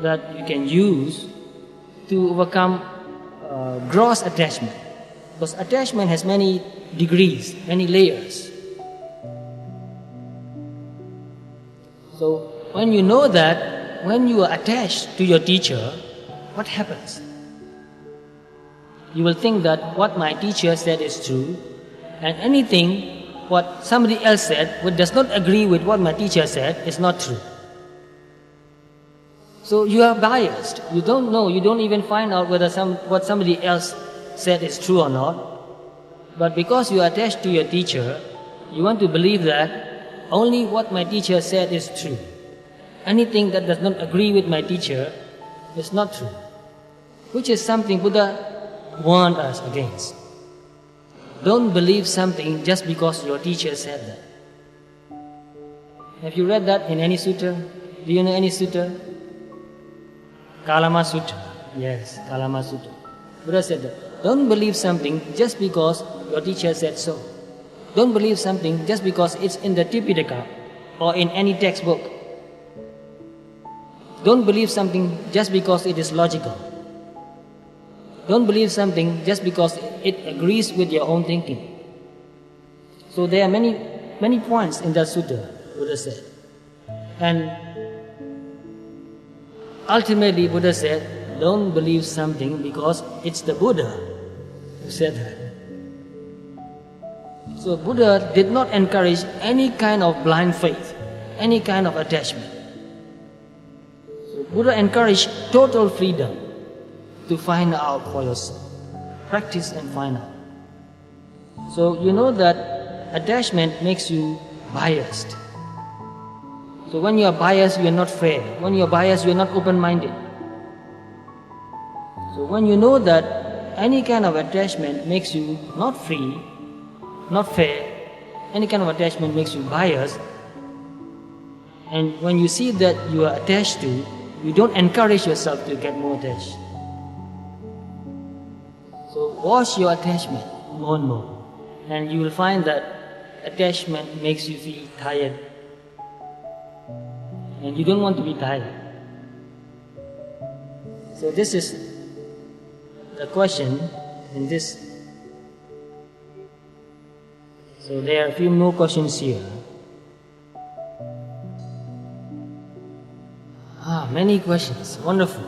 that you can use to overcome gross attachment. Because attachment has many degrees, many layers. So when you know that, when you are attached to your teacher, what happens? You will think that what my teacher said is true, and anything what somebody else said which does not agree with what my teacher said is not true. So you are biased. You don't know, you don't even find out whether what somebody else said is true or not. But because you are attached to your teacher, you want to believe that only what my teacher said is true. Anything that does not agree with my teacher is not true. Which is something Buddha warned us against. Don't believe something just because your teacher said that. Have you read that in any sutta? Do you know any sutta? Kalama Sutta. Yes, Kalama Sutta. Buddha said that. Don't believe something just because your teacher said so. Don't believe something just because it's in the Tipitaka or in any textbook. Don't believe something just because it is logical. Don't believe something just because it agrees with your own thinking. So there are many points in that sutta, Buddha said. And ultimately Buddha said, don't believe something because it's the Buddha who said that. So Buddha did not encourage any kind of blind faith, any kind of attachment. So Buddha encouraged total freedom to find out for yourself. Practice and find out. So you know that attachment makes you biased. So when you are biased, you are not fair. When you are biased, you are not open-minded. So when you know that any kind of attachment makes you not free, not fair, any kind of attachment makes you biased, and when you see that you are attached to, you don't encourage yourself to get more attached. So watch your attachment more and more, and you will find that attachment makes you feel tired, and you don't want to be tired. So this is the question in this. So there are a few more questions here. Many questions. Wonderful.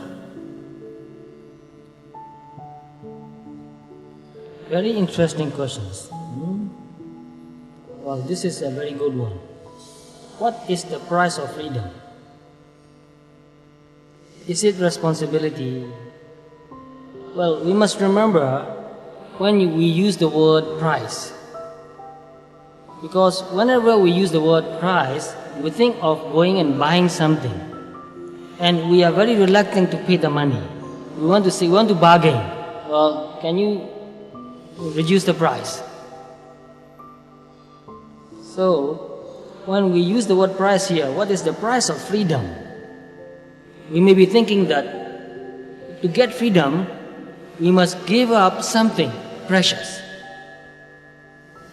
Very interesting questions. Well, this is a very good one. What is the price of freedom? Is it responsibility? Well, we must remember when we use the word price. Because whenever we use the word price, we think of going and buying something. And we are very reluctant to pay the money. We want to bargain. Well, can you reduce the price? So, when we use the word price here, what is the price of freedom? We may be thinking that to get freedom, we must give up something precious.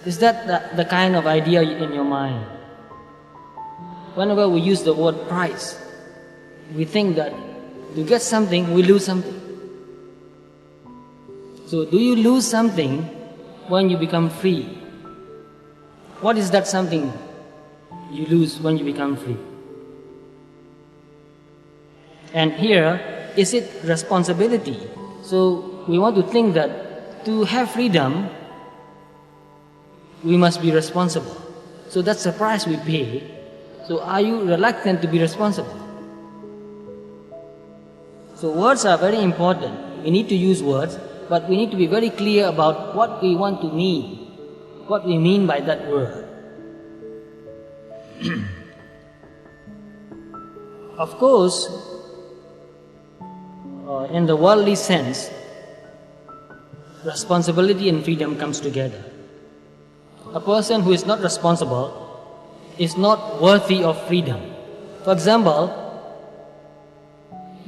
Is that the kind of idea in your mind? Whenever we use the word price, we think that to get something, we lose something. So do you lose something when you become free? What is that something you lose when you become free? And here, is it responsibility? So we want to think that to have freedom, we must be responsible. So that's the price we pay. So are you reluctant to be responsible? So words are very important. We need to use words, but we need to be very clear about what we want to mean, what we mean by that word. Of course, in the worldly sense, responsibility and freedom comes together. A person who is not responsible is not worthy of freedom. For example,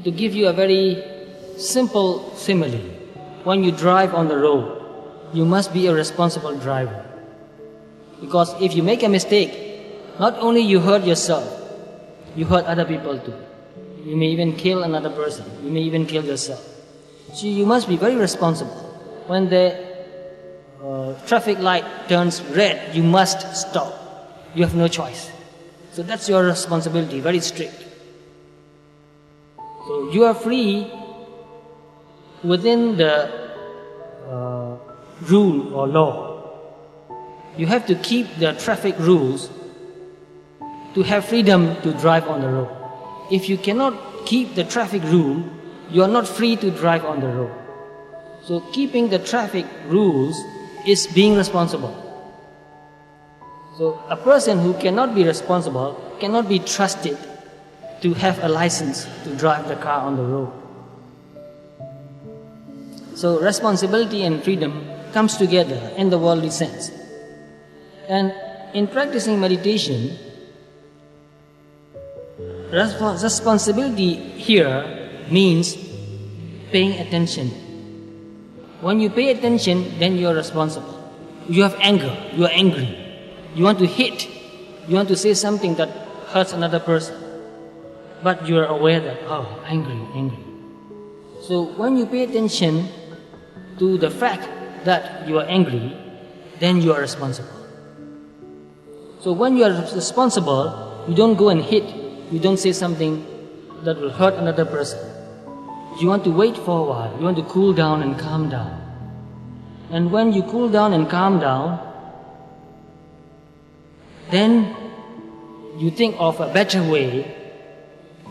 to give you a very simple simile, when you drive on the road, you must be a responsible driver. Because if you make a mistake, not only you hurt yourself, you hurt other people too. You may even kill another person. You may even kill yourself. So you must be very responsible. When the traffic light turns red, you must stop. You have no choice. So that's your responsibility, very strict. So you are free within the rule or law. You have to keep the traffic rules to have freedom to drive on the road. If you cannot keep the traffic rule, you are not free to drive on the road. So keeping the traffic rules is being responsible. So a person who cannot be responsible cannot be trusted to have a license to drive the car on the road. So responsibility and freedom comes together in the worldly sense. And in practicing meditation, responsibility here means paying attention. When you pay attention, then you are responsible. You have anger, you are angry. You want to hit, you want to say something that hurts another person. But you are aware that, oh, angry. So when you pay attention to the fact that you are angry, then you are responsible. So when you are responsible, you don't go and hit, you don't say something that will hurt another person. You want to wait for a while, you want to cool down and calm down. And when you cool down and calm down, then you think of a better way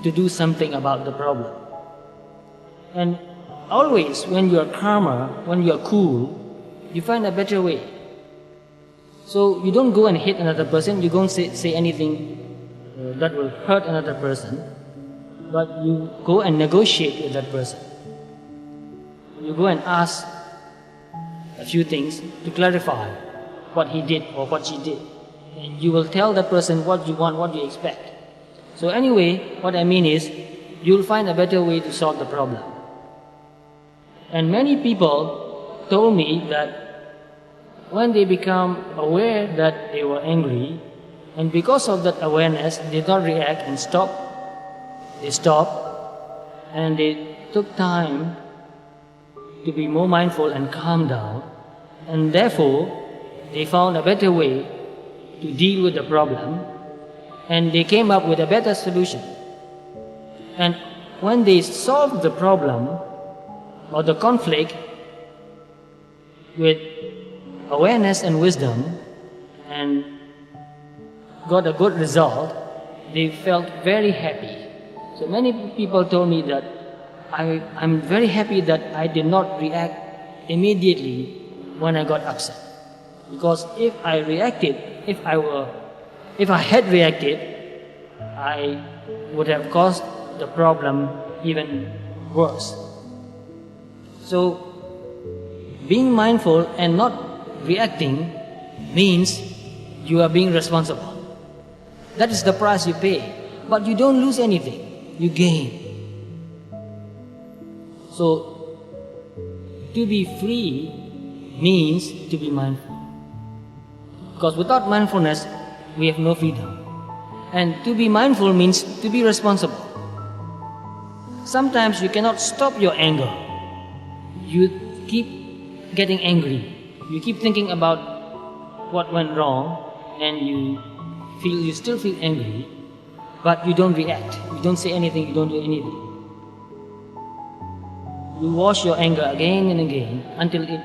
to do something about the problem. And always when you are calmer, when you are cool, you find a better way. So you don't go and hit another person, you don't say anything that will hurt another person, but you go and negotiate with that person. You go and ask a few things to clarify what he did or what she did. And you will tell that person what you want, what you expect. So anyway, what I mean is, you'll find a better way to solve the problem. And many people told me that when they become aware that they were angry, and because of that awareness, they did not react and stop. They stopped, and they took time to be more mindful and calm down, and therefore they found a better way to deal with the problem, and they came up with a better solution. And when they solved the problem or the conflict with awareness and wisdom and got a good result, they felt very happy. So many people told me that I'm very happy that I did not react immediately when I got upset. Because if I had reacted, I would have caused the problem even worse. So being mindful and not reacting means you are being responsible. That is the price you pay. But you don't lose anything, you gain. So to be free means to be mindful. Because without mindfulness, we have no freedom. And to be mindful means to be responsible. Sometimes you cannot stop your anger. You keep getting angry. You keep thinking about what went wrong, and you still feel angry, but you don't react. You don't say anything, you don't do anything. You wash your anger again and again until it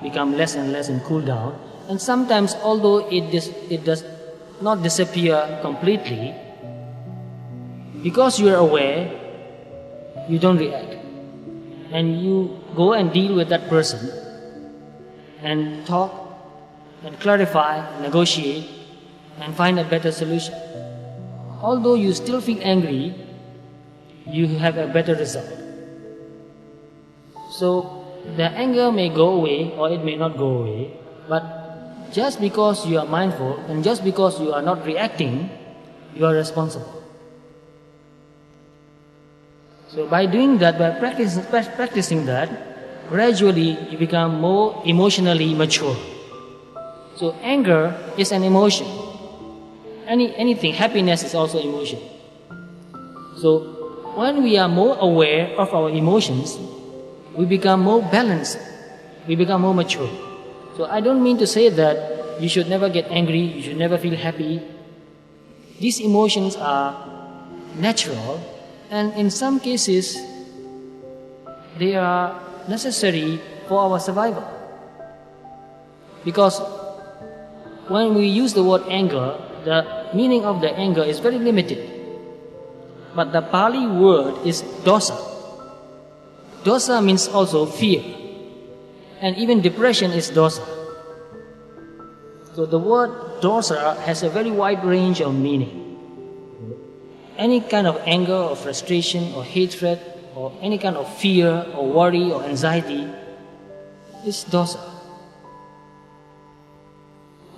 becomes less and less and cool down. And sometimes, although it does not disappear completely, because you are aware, you don't react. And you go and deal with that person and talk and clarify, negotiate, and find a better solution. Although you still feel angry, you have a better result. So the anger may go away or it may not go away, but just because you are mindful and just because you are not reacting, you are responsible. So by doing that, by practicing that, gradually you become more emotionally mature. So anger is an emotion. Anything, happiness is also emotion. So when we are more aware of our emotions, we become more balanced, we become more mature. So I don't mean to say that you should never get angry, you should never feel happy. These emotions are natural, and in some cases they are necessary for our survival. Because when we use the word anger, the meaning of the anger is very limited. But the Pali word is dosa. Dosa means also fear. And even depression is dosa. So the word dosa has a very wide range of meaning. Any kind of anger or frustration or hatred or any kind of fear or worry or anxiety is dosa.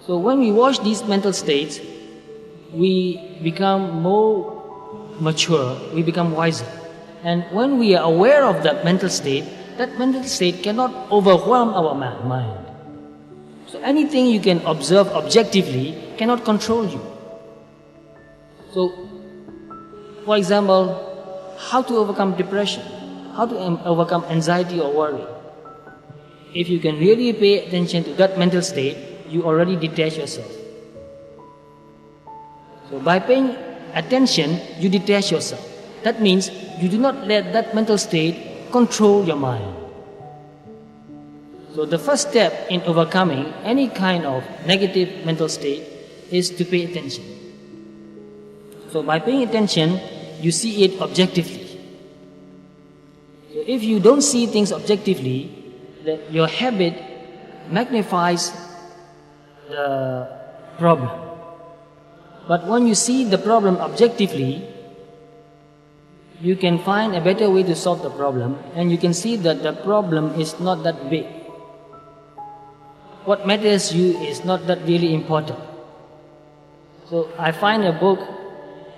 So when we watch these mental states, we become more mature, we become wiser. And when we are aware of that mental state cannot overwhelm our mind. So anything you can observe objectively cannot control you. So, for example, how to overcome depression, how to overcome anxiety or worry. If you can really pay attention to that mental state, you already detach yourself. So by paying attention, you detach yourself. That means you do not let that mental state control your mind. So the first step in overcoming any kind of negative mental state is to pay attention. So by paying attention, you see it objectively. So if you don't see things objectively, your habit magnifies the problem. But when you see the problem objectively, you can find a better way to solve the problem, and you can see that the problem is not that big. What matters to you is not that really important. So I find a book,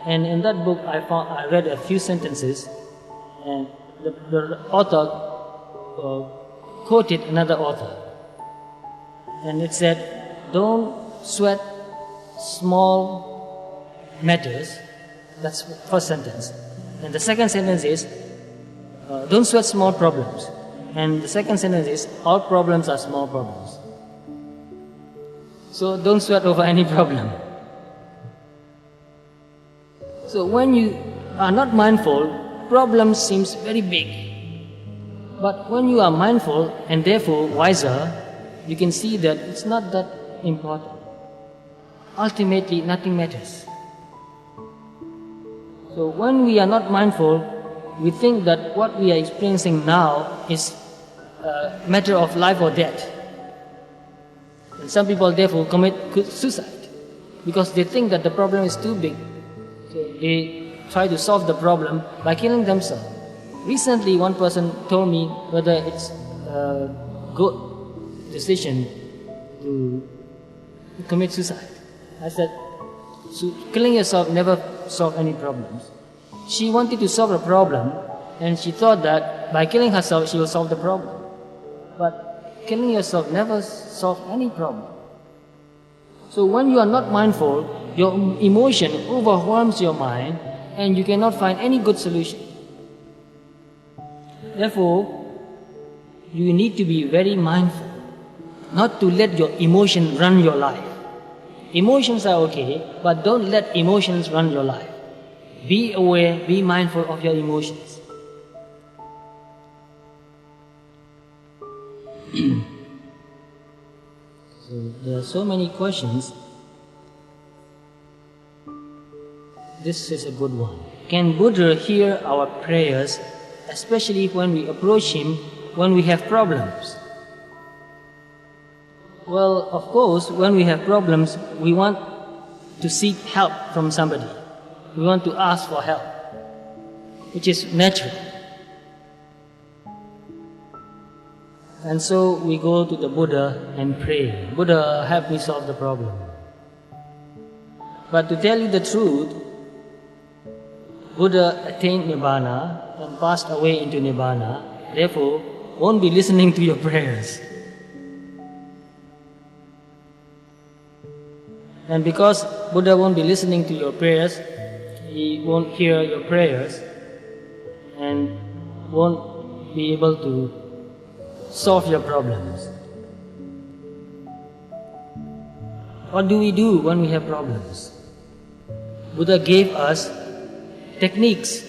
and in that book I read a few sentences, and the author quoted another author, and it said, "Don't sweat small matters." That's the first sentence. And the second sentence is, "Don't sweat small problems." And the second sentence is, "All problems are small problems." So don't sweat over any problem. So when you are not mindful, problem seems very big. But when you are mindful and therefore wiser, you can see that it's not that important. Ultimately, nothing matters. So when we are not mindful, we think that what we are experiencing now is a matter of life or death. And some people therefore commit suicide because they think that the problem is too big. So they try to solve the problem by killing themselves. Recently, one person told me whether it's a good decision to commit suicide. I said, so killing yourself never solve any problems. She wanted to solve a problem, and she thought that by killing herself she will solve the problem. But killing yourself never solves any problem. So when you are not mindful, your emotion overwhelms your mind, and you cannot find any good solution. Therefore, you need to be very mindful, not to let your emotion run your life. Emotions are okay, but don't let emotions run your life. Be aware, be mindful of your emotions. So there are so many questions. This is a good one. Can Buddha hear our prayers, especially when we approach him when we have problems? Well, of course, when we have problems, we want to seek help from somebody. We want to ask for help. which is natural. And so we go to the Buddha and pray, Buddha, help me solve the problem. But to tell you the truth, Buddha attained Nibbana and passed away into Nibbana, therefore won't be listening to your prayers. And because Buddha won't be listening to your prayers, he won't hear your prayers and won't be able to solve your problems. What do we do when we have problems? Buddha gave us techniques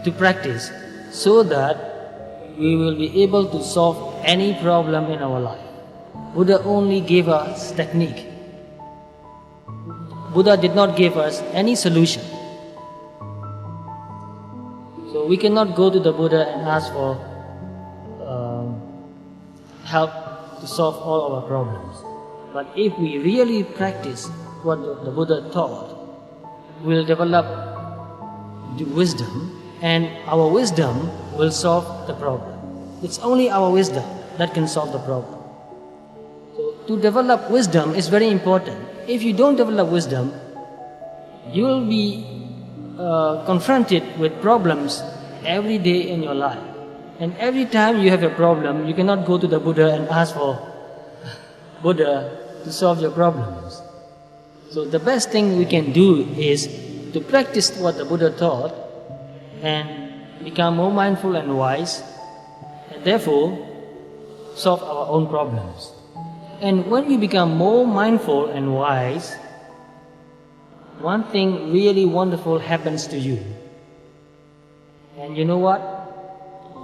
to practice so that we will be able to solve any problem in our life. Buddha only gave us technique. Buddha did not give us any solution. So we cannot go to the Buddha and ask for help to solve all our problems. But if we really practice what the Buddha taught, we'll develop the wisdom, and our wisdom will solve the problem. It's only our wisdom that can solve the problem. So to develop wisdom is very important. If you don't develop wisdom, you will be confronted with problems every day in your life. And every time you have a problem, you cannot go to the Buddha and ask for Buddha to solve your problems. So the best thing we can do is to practice what the Buddha taught and become more mindful and wise, and therefore solve our own problems. And when you become more mindful and wise, one thing really wonderful happens to you. And you know what?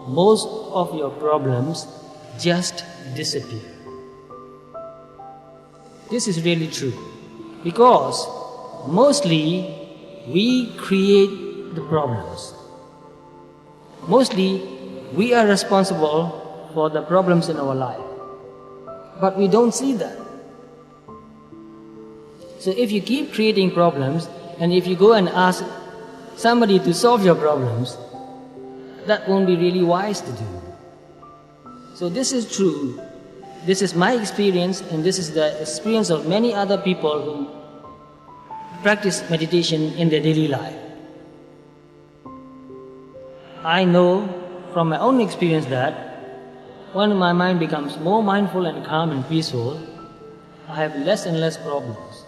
Most of your problems just disappear. This is really true. Because mostly we create the problems. Mostly we are responsible for the problems in our life. But we don't see that. So if you keep creating problems, and if you go and ask somebody to solve your problems, that won't be really wise to do. So this is true. This is my experience, and this is the experience of many other people who practice meditation in their daily life. I know from my own experience that when my mind becomes more mindful and calm and peaceful, I have less and less problems.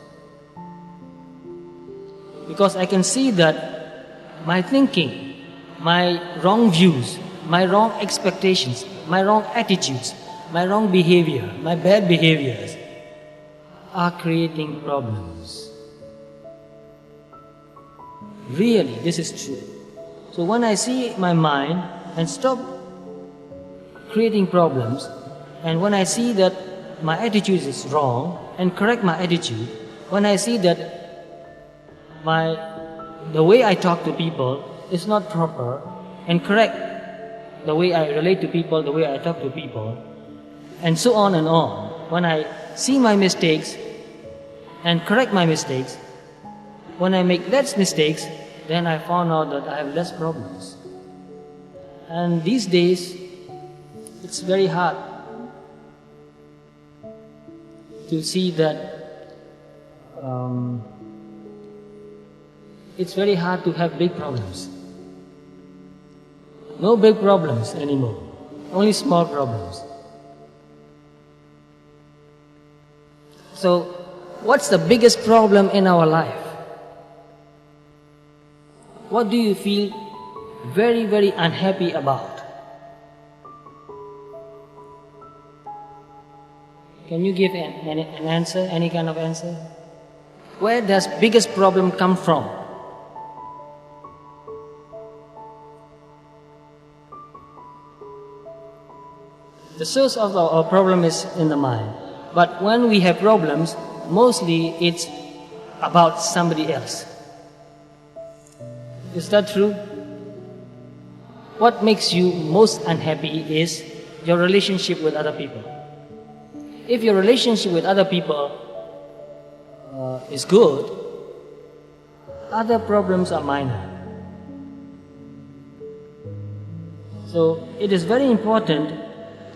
Because I can see that my thinking, my wrong views, my wrong expectations, my wrong attitudes, my wrong behavior, my bad behaviors are creating problems. Really, this is true. So when I see my mind and stop creating problems, and when I see that my attitude is wrong and correct my attitude, when I see that the way I talk to people is not proper, and correct the way I relate to people, the way I talk to people, and so on and on. When I see my mistakes and correct my mistakes, when I make less mistakes, then I found out that I have less problems. And these days, it's very hard to see that it's very hard to have big problems. No big problems anymore, only small problems. So, what's the biggest problem in our life? What do you feel very, very unhappy about? Can you give an answer, any kind of answer? Where does biggest problem come from? The source of our problem is in the mind. But when we have problems, mostly it's about somebody else. Is that true? What makes you most unhappy is your relationship with other people. If your relationship with other people is good, other problems are minor. So it is very important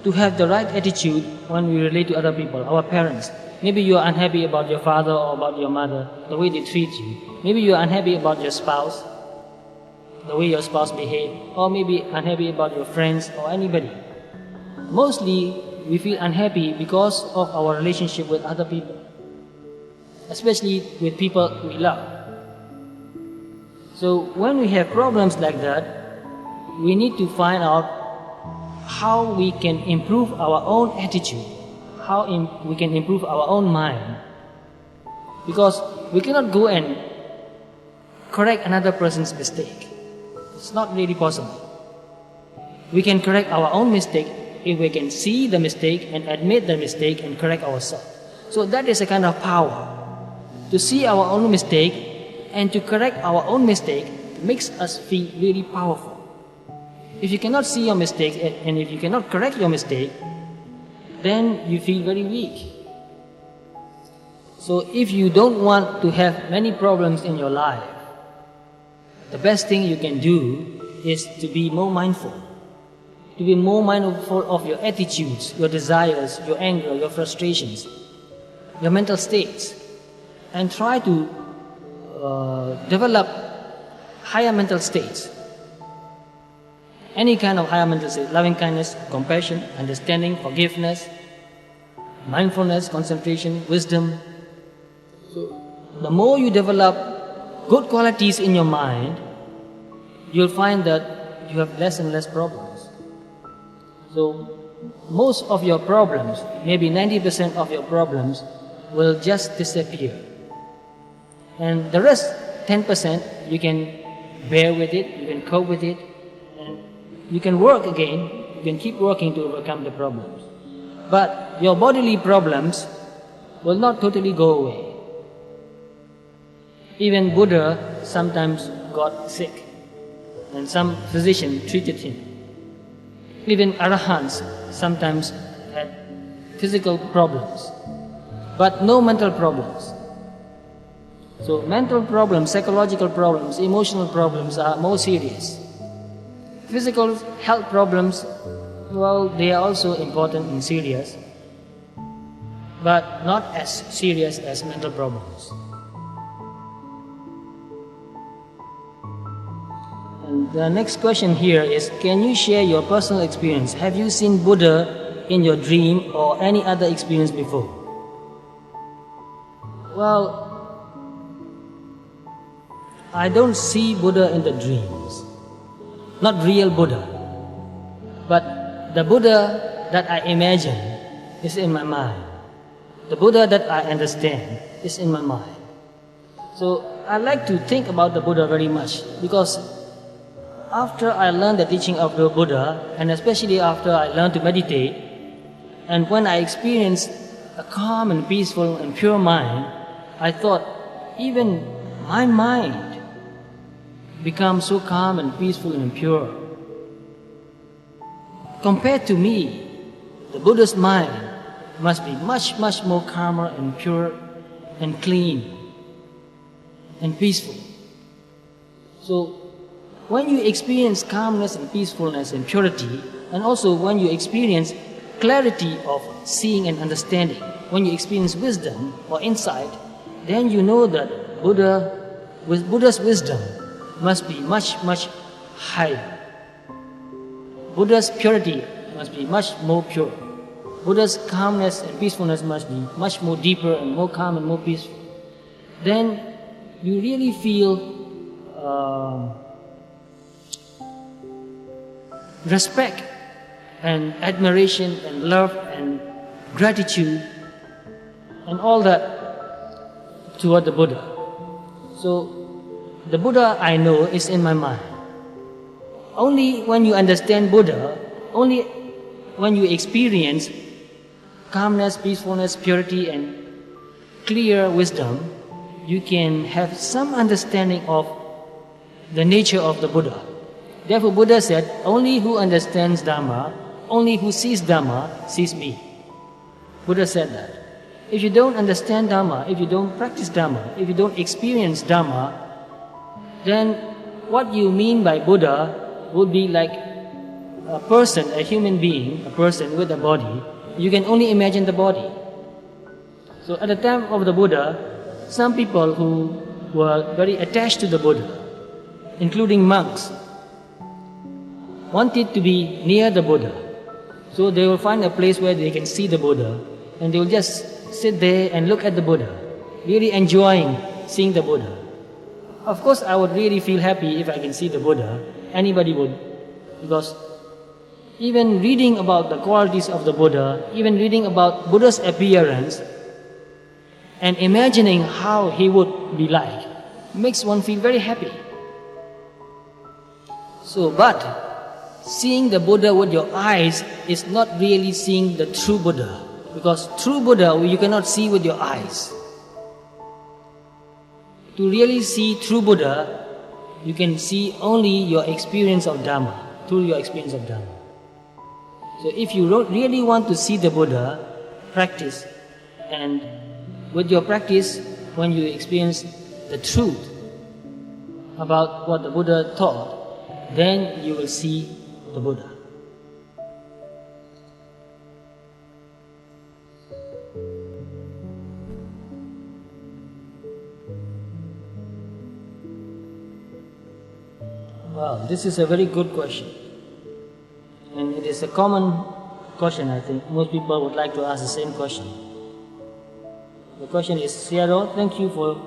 to have the right attitude when we relate to other people, our parents. Maybe you are unhappy about your father or about your mother, the way they treat you. Maybe you are unhappy about your spouse, the way your spouse behaves, or maybe unhappy about your friends or anybody. Mostly, we feel unhappy because of our relationship with other people, especially with people we love. So when we have problems like that, we need to find out how we can improve our own attitude, how we can improve our own mind. Because we cannot go and correct another person's mistake. It's not really possible. We can correct our own mistake if we can see the mistake and admit the mistake and correct ourselves. So that is a kind of power. To see our own mistake and to correct our own mistake makes us feel really powerful. If you cannot see your mistake and if you cannot correct your mistake, then you feel very weak. So if you don't want to have many problems in your life, the best thing you can do is to be more mindful. To be more mindful of your attitudes, your desires, your anger, your frustrations, your mental states, and try to develop higher mental states. Any kind of higher mental state, loving kindness, compassion, understanding, forgiveness, mindfulness, concentration, wisdom. So the more you develop good qualities in your mind, you'll find that you have less and less problems. So most of your problems, maybe 90% of your problems, will just disappear. And the rest, 10%, you can bear with it, you can cope with it, and you can work again, you can keep working to overcome the problems. But your bodily problems will not totally go away. Even Buddha sometimes got sick, and some physician treated him. Even Arahants sometimes had physical problems, but no mental problems. So mental problems, psychological problems, emotional problems are more serious. Physical health problems, well, they are also important and serious, but not as serious as mental problems. And the next question here is, can you share your personal experience? Have you seen Buddha in your dream or any other experience before? Well, I don't see Buddha in the dreams. Not real Buddha. But the Buddha that I imagine is in my mind. The Buddha that I understand is in my mind. So I like to think about the Buddha very much, because after I learned the teaching of the Buddha, and especially after I learned to meditate, and when I experienced a calm and peaceful and pure mind, I thought even my mind becomes so calm and peaceful and pure. Compared to me, the Buddha's mind must be much, much more calmer and pure and clean and peaceful. So when you experience calmness and peacefulness and purity, and also when you experience clarity of seeing and understanding, when you experience wisdom or insight, then you know that Buddha's wisdom must be much, much higher. Buddha's purity must be much more pure. Buddha's calmness and peacefulness must be much more deeper and more calm and more peaceful. Then you really feel respect and admiration and love and gratitude and all that toward the Buddha. So the Buddha I know is in my mind. Only when you understand Buddha, only when you experience calmness, peacefulness, purity and clear wisdom, you can have some understanding of the nature of the Buddha. Therefore Buddha said, only who understands Dhamma, only who sees Dhamma, sees me. Buddha said that. If you don't understand Dhamma, if you don't practice Dhamma, if you don't experience Dhamma, then what you mean by Buddha would be like a person, a human being, a person with a body, you can only imagine the body. So at the time of the Buddha, some people who were very attached to the Buddha, including monks, wanted to be near the Buddha. So they will find a place where they can see the Buddha, and they will just sit there and look at the Buddha, really enjoying seeing the Buddha. Of course, I would really feel happy if I can see the Buddha. Anybody would, because even reading about the qualities of the Buddha, even reading about Buddha's appearance, and imagining how he would be like, makes one feel very happy. So, but seeing the Buddha with your eyes is not really seeing the true Buddha, because true Buddha you cannot see with your eyes. To really see true Buddha, you can see only your experience of Dhamma, through your experience of Dhamma. So if you really want to see the Buddha, practice, and with your practice, when you experience the truth about what the Buddha taught, then you will see the Buddha. Wow, this is a very good question. And it is a common question, I think. Most people would like to ask the same question. The question is, Seattle, thank you for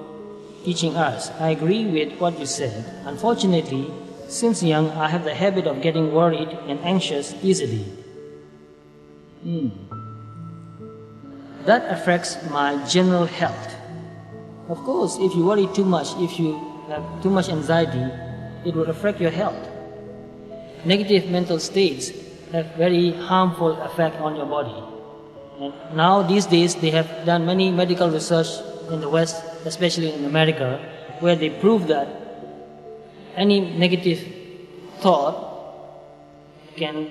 teaching us. I agree with what you said. Unfortunately, since young, I have the habit of getting worried and anxious easily. That affects my general health. Of course, if you worry too much, if you have too much anxiety, it will affect your health. Negative mental states have very harmful effect on your body. And now, these days, they have done many medical research in the West, especially in America, where they prove that any negative thought can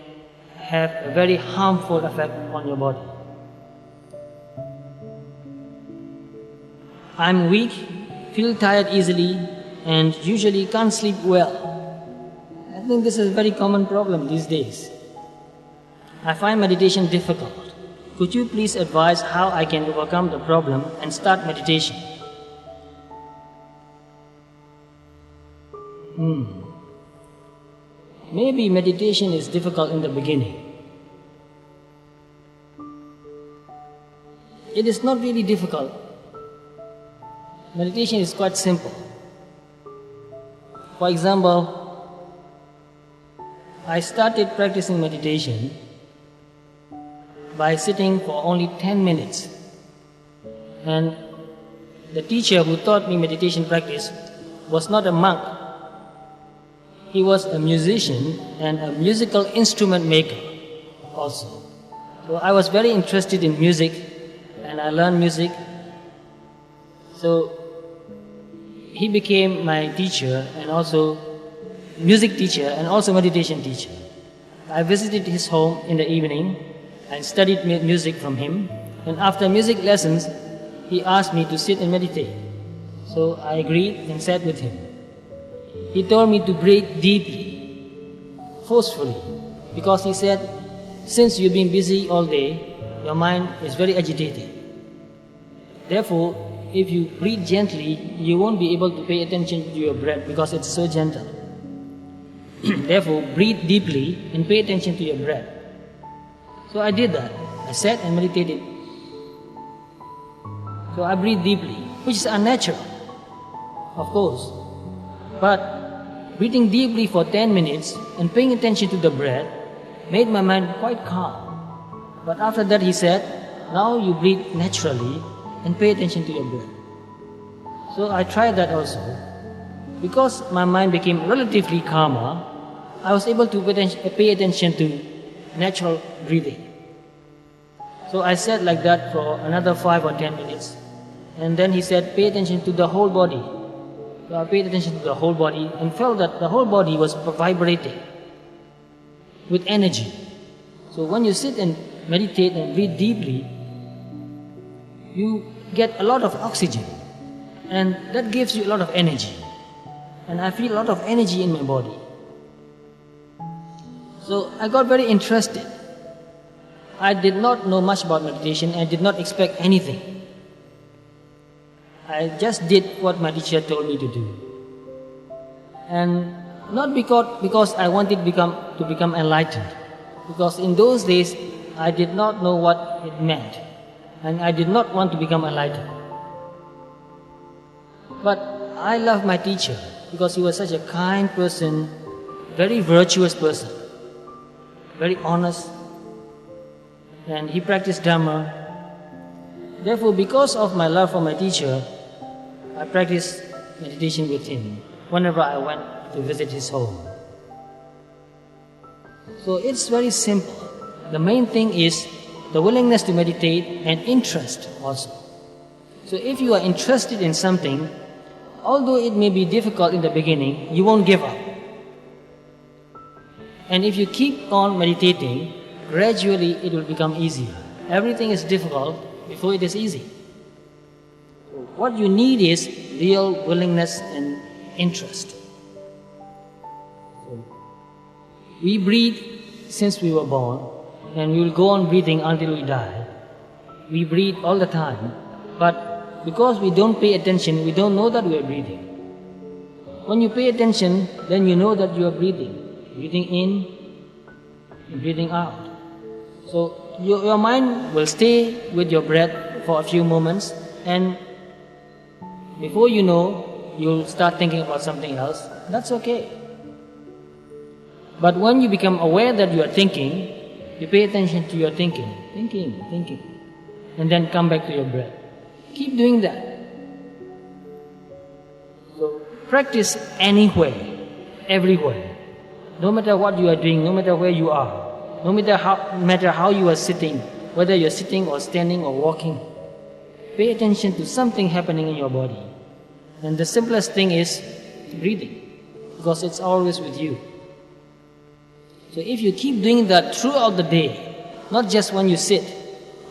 have a very harmful effect on your body. I'm weak, feel tired easily, and usually can't sleep well. I think this is a very common problem these days. I find meditation difficult. Could you please advise how I can overcome the problem and start meditation? Maybe meditation is difficult in the beginning. It is not really difficult. Meditation is quite simple. For example, I started practicing meditation by sitting for only 10 minutes. And the teacher who taught me meditation practice was not a monk. He was a musician and a musical instrument maker also. So I was very interested in music, and I learned music. So he became my teacher, and also music teacher, and also meditation teacher. I visited his home in the evening and studied music from him. And after music lessons, he asked me to sit and meditate. So I agreed and sat with him. He told me to breathe deeply, forcefully, because he said, since you've been busy all day, your mind is very agitated. Therefore, if you breathe gently, you won't be able to pay attention to your breath because it's so gentle. Therefore, breathe deeply and pay attention to your breath. So I did that. I sat and meditated. So I breathed deeply, which is unnatural, of course. But breathing deeply for 10 minutes and paying attention to the breath made my mind quite calm. But after that he said, now you breathe naturally and pay attention to your breath. So I tried that also. Because my mind became relatively calmer, I was able to pay attention to natural breathing. So I sat like that for another 5 or 10 minutes. And then he said, pay attention to the whole body. So I paid attention to the whole body and felt that the whole body was vibrating with energy. So when you sit and meditate and breathe deeply, you get a lot of oxygen, and that gives you a lot of energy. And I feel a lot of energy in my body. So I got very interested. I did not know much about meditation. I did not expect anything. I just did what my teacher told me to do. And not because I wanted to become enlightened. Because in those days, I did not know what it meant. And I did not want to become enlightened. But I love my teacher because he was such a kind person, very virtuous person, very honest, and he practiced Dhamma. Therefore, because of my love for my teacher, I practiced meditation with him whenever I went to visit his home. So it's very simple. The main thing is the willingness to meditate and interest also. So if you are interested in something, although it may be difficult in the beginning, you won't give up. And if you keep on meditating, gradually it will become easier. Everything is difficult before it is easy. What you need is real willingness and interest. We breathe since we were born, and we will go on breathing until we die. We breathe all the time, but because we don't pay attention, we don't know that we are breathing. When you pay attention, then you know that you are breathing. Breathing in and breathing out. So your mind will stay with your breath for a few moments, and before you know, you'll start thinking about something else. That's okay. But when you become aware that you are thinking, you pay attention to your thinking, and then come back to your breath. Keep doing that. So practice anywhere, everywhere. No matter what you are doing, no matter where you are, no matter how you are sitting, whether you're sitting or standing or walking, pay attention to something happening in your body. And the simplest thing is breathing, because it's always with you. So if you keep doing that throughout the day, not just when you sit,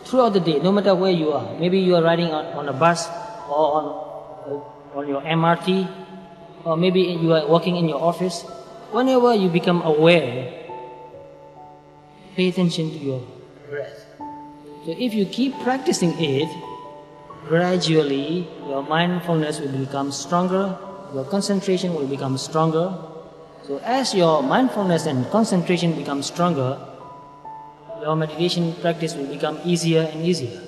throughout the day, no matter where you are, maybe you are riding on a bus or on your MRT, or maybe you are working in your office, whenever you become aware, pay attention to your breath. So if you keep practicing it, gradually your mindfulness will become stronger, your concentration will become stronger. So as your mindfulness and concentration become stronger, your meditation practice will become easier and easier.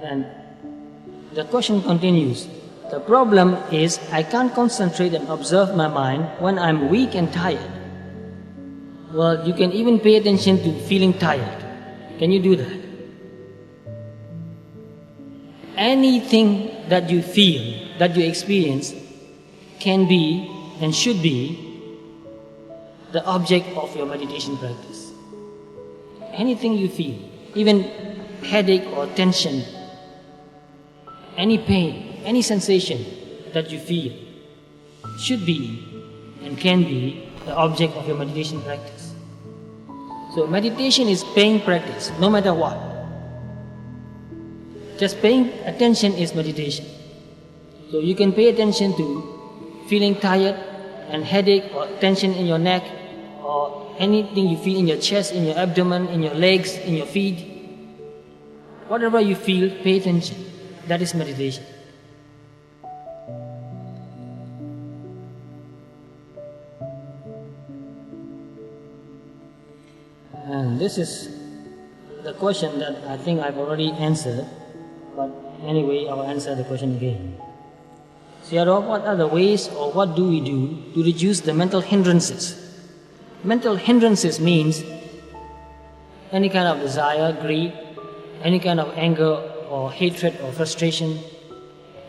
And the question continues. The problem is I can't concentrate and observe my mind when I'm weak and tired. Well, you can even pay attention to feeling tired. Can you do that? Anything that you feel, that you experience, can be and should be the object of your meditation practice. Anything you feel, even headache or tension, any pain, any sensation that you feel, should be and can be the object of your meditation practice. So meditation is paying practice, no matter what. Just paying attention is meditation. So you can pay attention to feeling tired and headache or tension in your neck or anything you feel in your chest, in your abdomen, in your legs, in your feet. Whatever you feel, pay attention. That is meditation. And this is the question that I think I've already answered. But anyway, I'll answer the question again. Sayadaw, what are the ways or what do we do to reduce the mental hindrances? Mental hindrances means any kind of desire, greed, any kind of anger or hatred or frustration,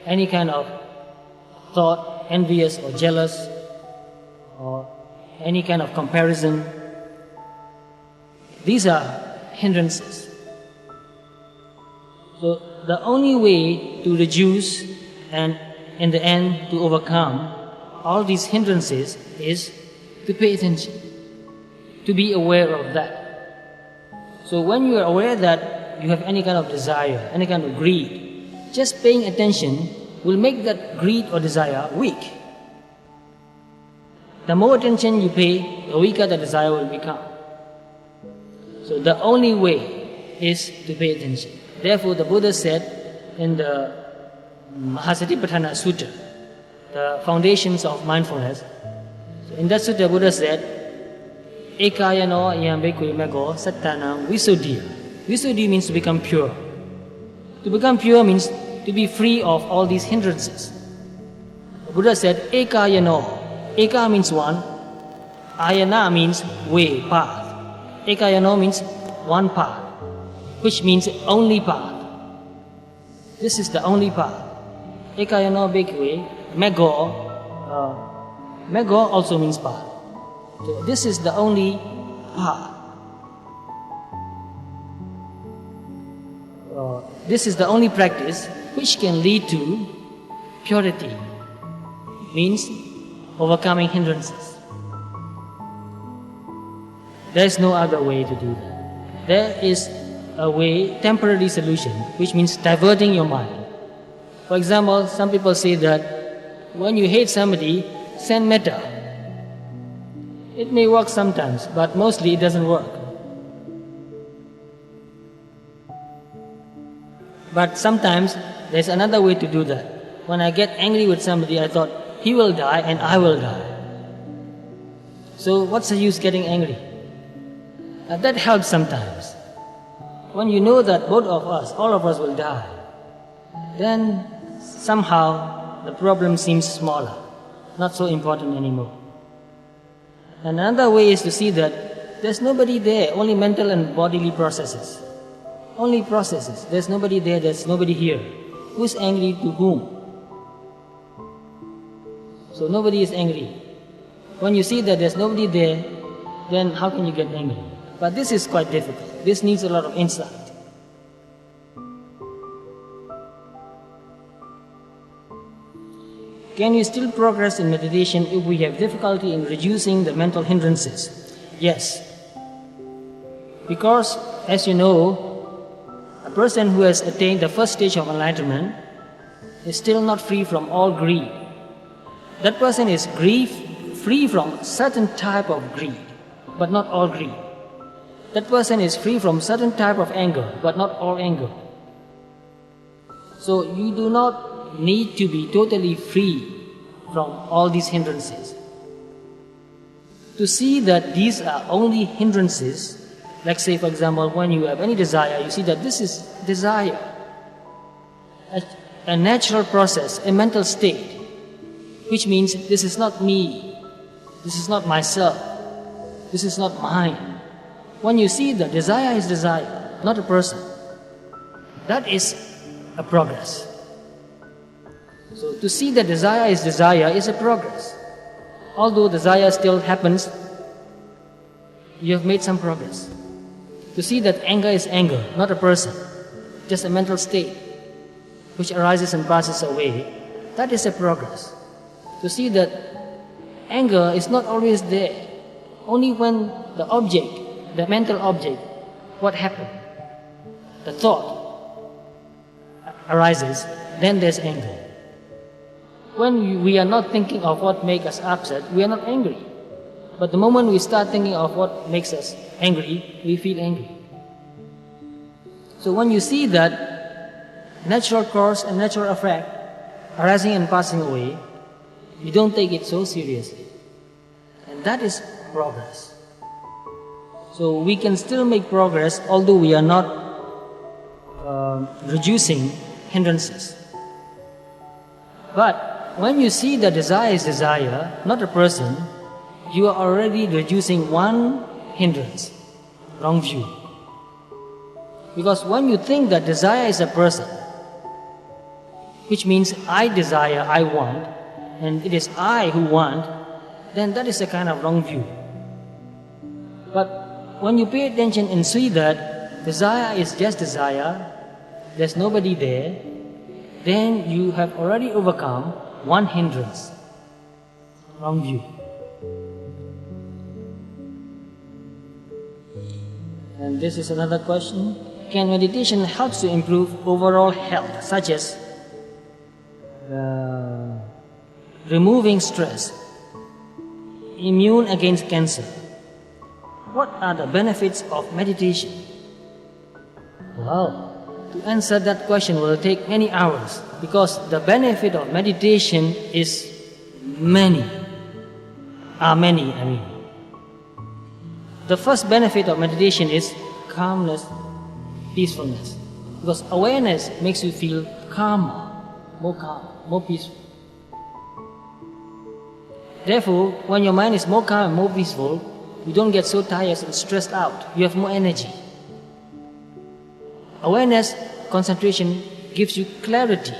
any kind of thought, envious or jealous, or any kind of comparison. These are hindrances. So the only way to reduce and in the end to overcome all these hindrances is to pay attention, to be aware of that. So when you are aware that you have any kind of desire, any kind of greed, just paying attention will make that greed or desire weak. The more attention you pay, the weaker the desire will become. So the only way is to pay attention. Therefore, the Buddha said in the Mahasatipatthana Sutta, the foundations of mindfulness, so in that sutta, Buddha said, Ekayano yambekui mego sattanam visuddhiya. Visuddhi means to become pure. To become pure means to be free of all these hindrances. The Buddha said, Ekayano. Eka means one. Ayana means way, path. Ekayano means one path, which means only path. This is the only path. Ekayano bekwe, mego. Mego also means path. So this is the only path. This is the only practice which can lead to purity. Means overcoming hindrances. There is no other way to do that. There is a way, temporary solution, which means diverting your mind. For example, some people say that when you hate somebody, send metta. It may work sometimes, but mostly it doesn't work. But sometimes there's another way to do that. When I get angry with somebody, I thought, he will die and I will die. So what's the use getting angry? That helps sometimes. When you know that both of us, all of us will die, then somehow the problem seems smaller, not so important anymore. And another way is to see that there's nobody there, only mental and bodily processes. Only processes. There's nobody there, there's nobody here. Who's angry to whom? So nobody is angry. When you see that there's nobody there, then how can you get angry? But this is quite difficult. This needs a lot of insight. Can we still progress in meditation if we have difficulty in reducing the mental hindrances? Yes. Because, as you know, a person who has attained the first stage of enlightenment is still not free from all greed. That person is free from certain type of greed, but not all greed. That person is free from certain type of anger, but not all anger. So you do not need to be totally free from all these hindrances. To see that these are only hindrances, like say for example, when you have any desire, you see that this is desire, a natural process, a mental state, which means this is not me, this is not myself, this is not mine. When you see that desire is desire, not a person, that is a progress. So to see that desire is a progress. Although desire still happens, you have made some progress. To see that anger is anger, not a person, just a mental state which arises and passes away, that is a progress. To see that anger is not always there, only when the object, the mental object, what happened, the thought arises, then there's anger. When we are not thinking of what makes us upset, we are not angry. But the moment we start thinking of what makes us angry, we feel angry. So when you see that natural cause and natural effect arising and passing away, you don't take it so seriously. And that is progress. So we can still make progress although we are not reducing hindrances. But when you see that desire is desire, not a person, you are already reducing one hindrance, wrong view. Because when you think that desire is a person, which means I desire, I want, and it is I who want, then that is a kind of wrong view. But when you pay attention and see that desire is just desire, there's nobody there, then you have already overcome one hindrance, wrong view. And this is another question. Can meditation help to improve overall health, such as removing stress, immune against cancer. What are the benefits of meditation? Well, to answer that question will take many hours, because the benefit of meditation is many. The first benefit of meditation is calmness, peacefulness. Because awareness makes you feel calmer, more peaceful. Therefore, when your mind is more calm and more peaceful, you don't get so tired and stressed out. You have more energy. Awareness, concentration gives you clarity.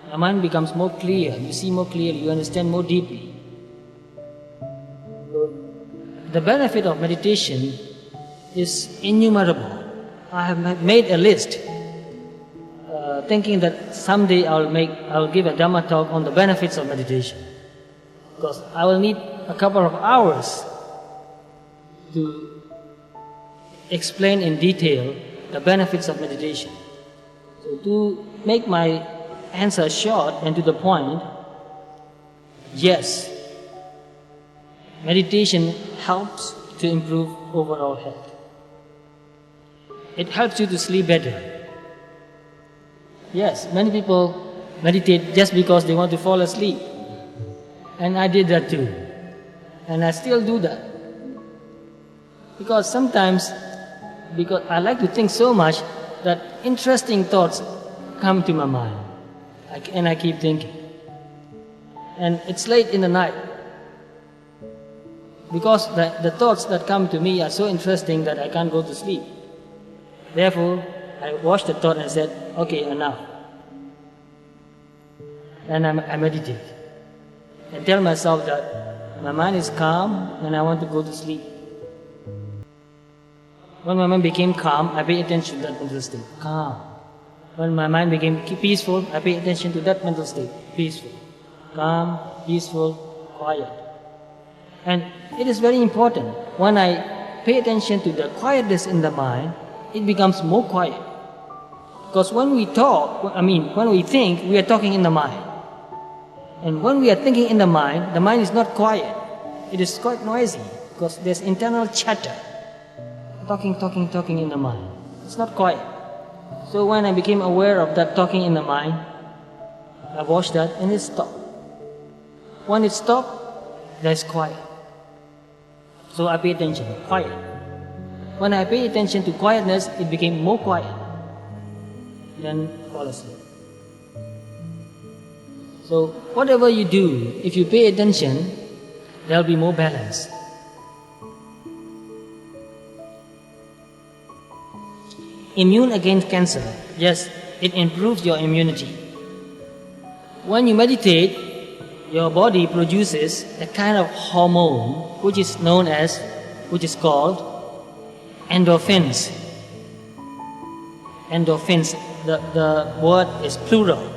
Your mind becomes more clear. You see more clearly. You understand more deeply. The benefit of meditation is innumerable. I have made a list, thinking that someday I'll give a Dhamma talk on the benefits of meditation, because I will need a couple of hours to explain in detail the benefits of meditation. So to make my answer short and to the point, yes, meditation helps to improve overall health. It helps you to sleep better. Yes, many people meditate just because they want to fall asleep. And I did that too. And I still do that. Because sometimes, because I like to think so much that interesting thoughts come to my mind. And I keep thinking. And it's late in the night. Because the thoughts that come to me are so interesting that I can't go to sleep. Therefore, I watched the thought and said, okay, enough. And I meditate. And tell myself that my mind is calm and I want to go to sleep. When my mind became calm, I pay attention to that mental state. Calm. When my mind became peaceful, I pay attention to that mental state. Peaceful. Calm, peaceful, quiet. And it is very important. When I pay attention to the quietness in the mind, it becomes more quiet. Because when we when we think, we are talking in the mind. And when we are thinking in the mind is not quiet. It is quite noisy, because there's internal chatter. Talking in the mind. It's not quiet. So when I became aware of that talking in the mind, I watched that and it stopped. When it stopped, there's quiet. So I pay attention, quiet. When I pay attention to quietness, it became more quiet. Then fall asleep. So whatever you do, if you pay attention, there'll be more balance. Immune against cancer. Yes, it improves your immunity. When you meditate, your body produces a kind of hormone which is called endorphins. Endorphins, the word is plural,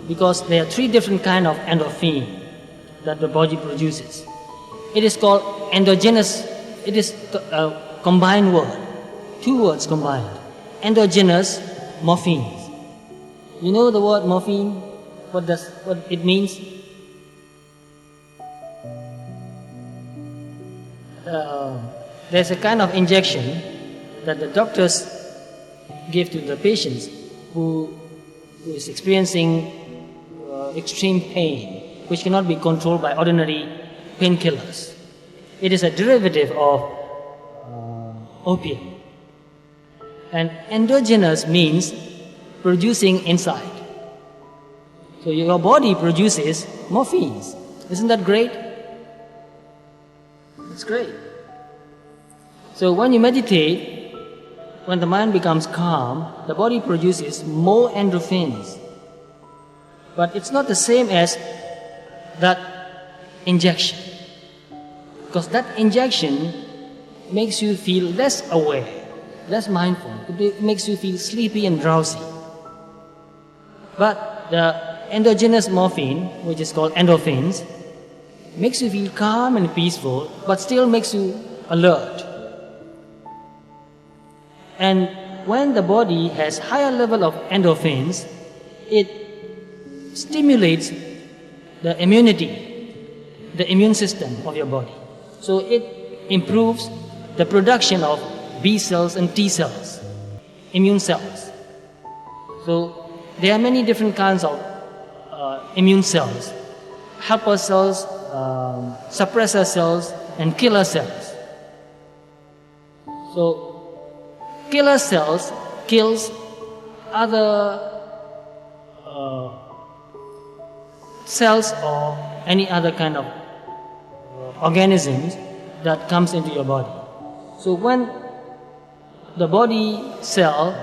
because there are 3 different kinds of endorphin that the body produces. It is called endogenous, it is a combined word, 2 words combined. Endogenous morphines. You know the word morphine? What it means? There's a kind of injection that the doctors give to the patients who is experiencing extreme pain, which cannot be controlled by ordinary painkillers. It is a derivative of opium. And endogenous means producing inside. So your body produces morphines. Isn't that great? It's great. So when you meditate, when the mind becomes calm, the body produces more endorphins. But it's not the same as that injection. Because that injection makes you feel less aware, less mindful. It makes you feel sleepy and drowsy. But the endogenous morphine, which is called endorphins, makes you feel calm and peaceful, but still makes you alert. And when the body has higher level of endorphins, it stimulates the immunity, the immune system of your body. So it improves the production of B cells and T cells, immune cells. So there are many different kinds of immune cells: helper cells, suppressor cells, and killer cells. So killer cells kills other cells or any other kind of organisms that comes into your body. So when the body cell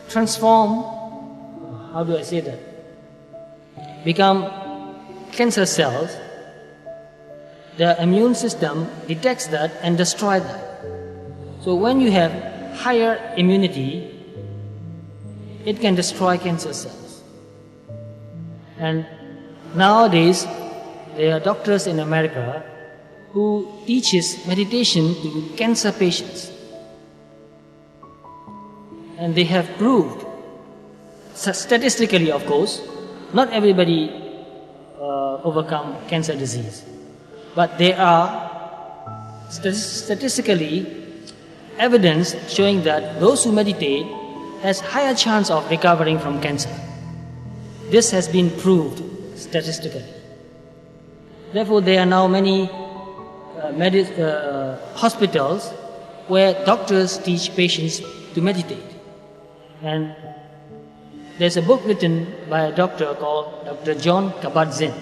transform, how do I say that, become cancer cells, the immune system detects that and destroys that. So when you have higher immunity, it can destroy cancer cells. And nowadays, there are doctors in America who teaches meditation to cancer patients. And they have proved, statistically of course, not everybody overcome cancer disease. But there are statistically evidence showing that those who meditate has higher chance of recovering from cancer. This has been proved statistically. Therefore, there are now many hospitals where doctors teach patients to meditate. And there's a book written by a doctor called Dr. John Kabat-Zinn.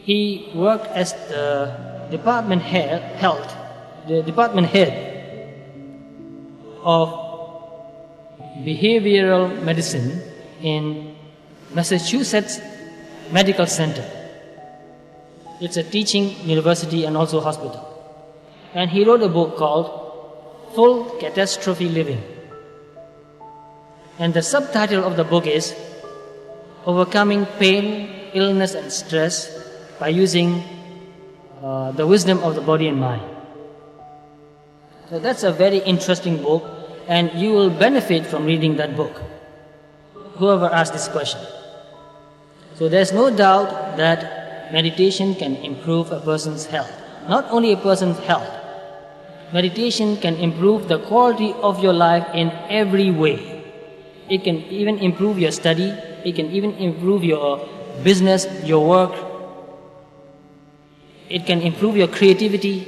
He worked as the department head of behavioral medicine in Massachusetts Medical Center. It's a teaching university and also hospital. And he wrote a book called Full Catastrophe Living. And the subtitle of the book is Overcoming Pain, Illness and Stress by Using the Wisdom of the Body and Mind. So that's a very interesting book, and you will benefit from reading that book, whoever asked this question. So there's no doubt that meditation can improve a person's health. Not only a person's health, meditation can improve the quality of your life in every way. It can even improve your study, it can even improve your business, your work. It can improve your creativity.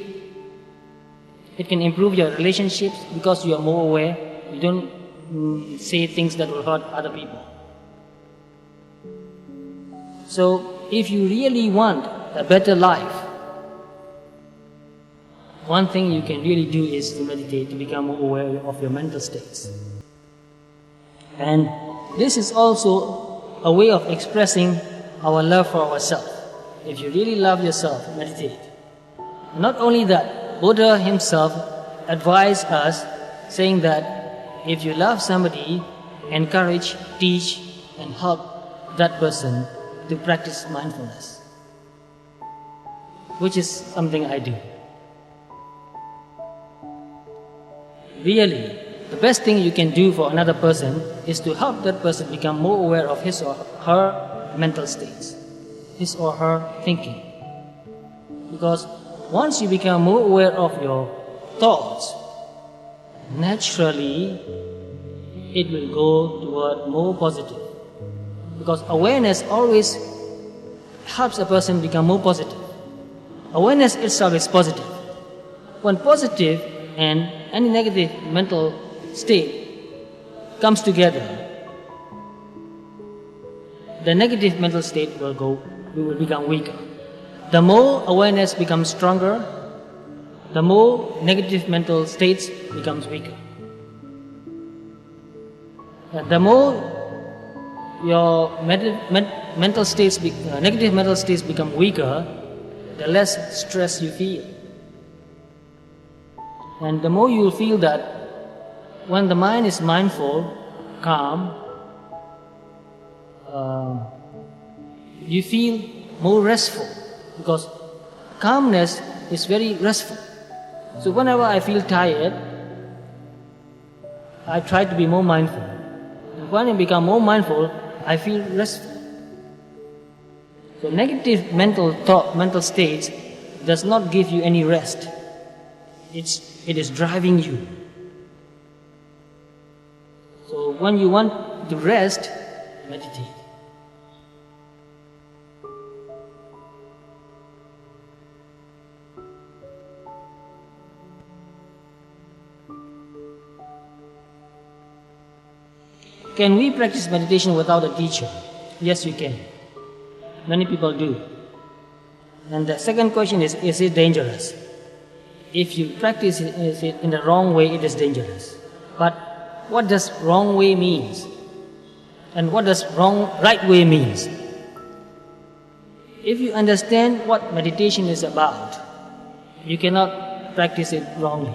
It can improve your relationships because you are more aware. You don't say things that will hurt other people. So if you really want a better life, one thing you can really do is to meditate, to become more aware of your mental states. And this is also a way of expressing our love for ourselves. If you really love yourself, meditate. Not only that, Buddha himself advised us, saying that if you love somebody, encourage, teach, and help that person to practice mindfulness, which is something I do. Really, the best thing you can do for another person is to help that person become more aware of his or her mental states, his or her thinking. Because once you become more aware of your thoughts, naturally it will go toward more positive. Because awareness always helps a person become more positive. Awareness itself is positive. When positive and any negative mental state comes together, the negative mental state will become weaker. The more awareness becomes stronger, the more negative mental states becomes weaker. And the more your mental states, negative mental states become weaker, the less stress you feel. And the more you will feel that when the mind is mindful, calm, you feel more restful, because calmness is very restful. So whenever I feel tired, I try to be more mindful. And when I become more mindful, I feel restful. So negative mental states does not give you any rest. It is driving you. So when you want to rest, meditate. Can we practice meditation without a teacher? Yes, we can. Many people do. And the second question is it dangerous? If you practice it in the wrong way, it is dangerous. But what does wrong way means? And what does right way means? If you understand what meditation is about, you cannot practice it wrongly.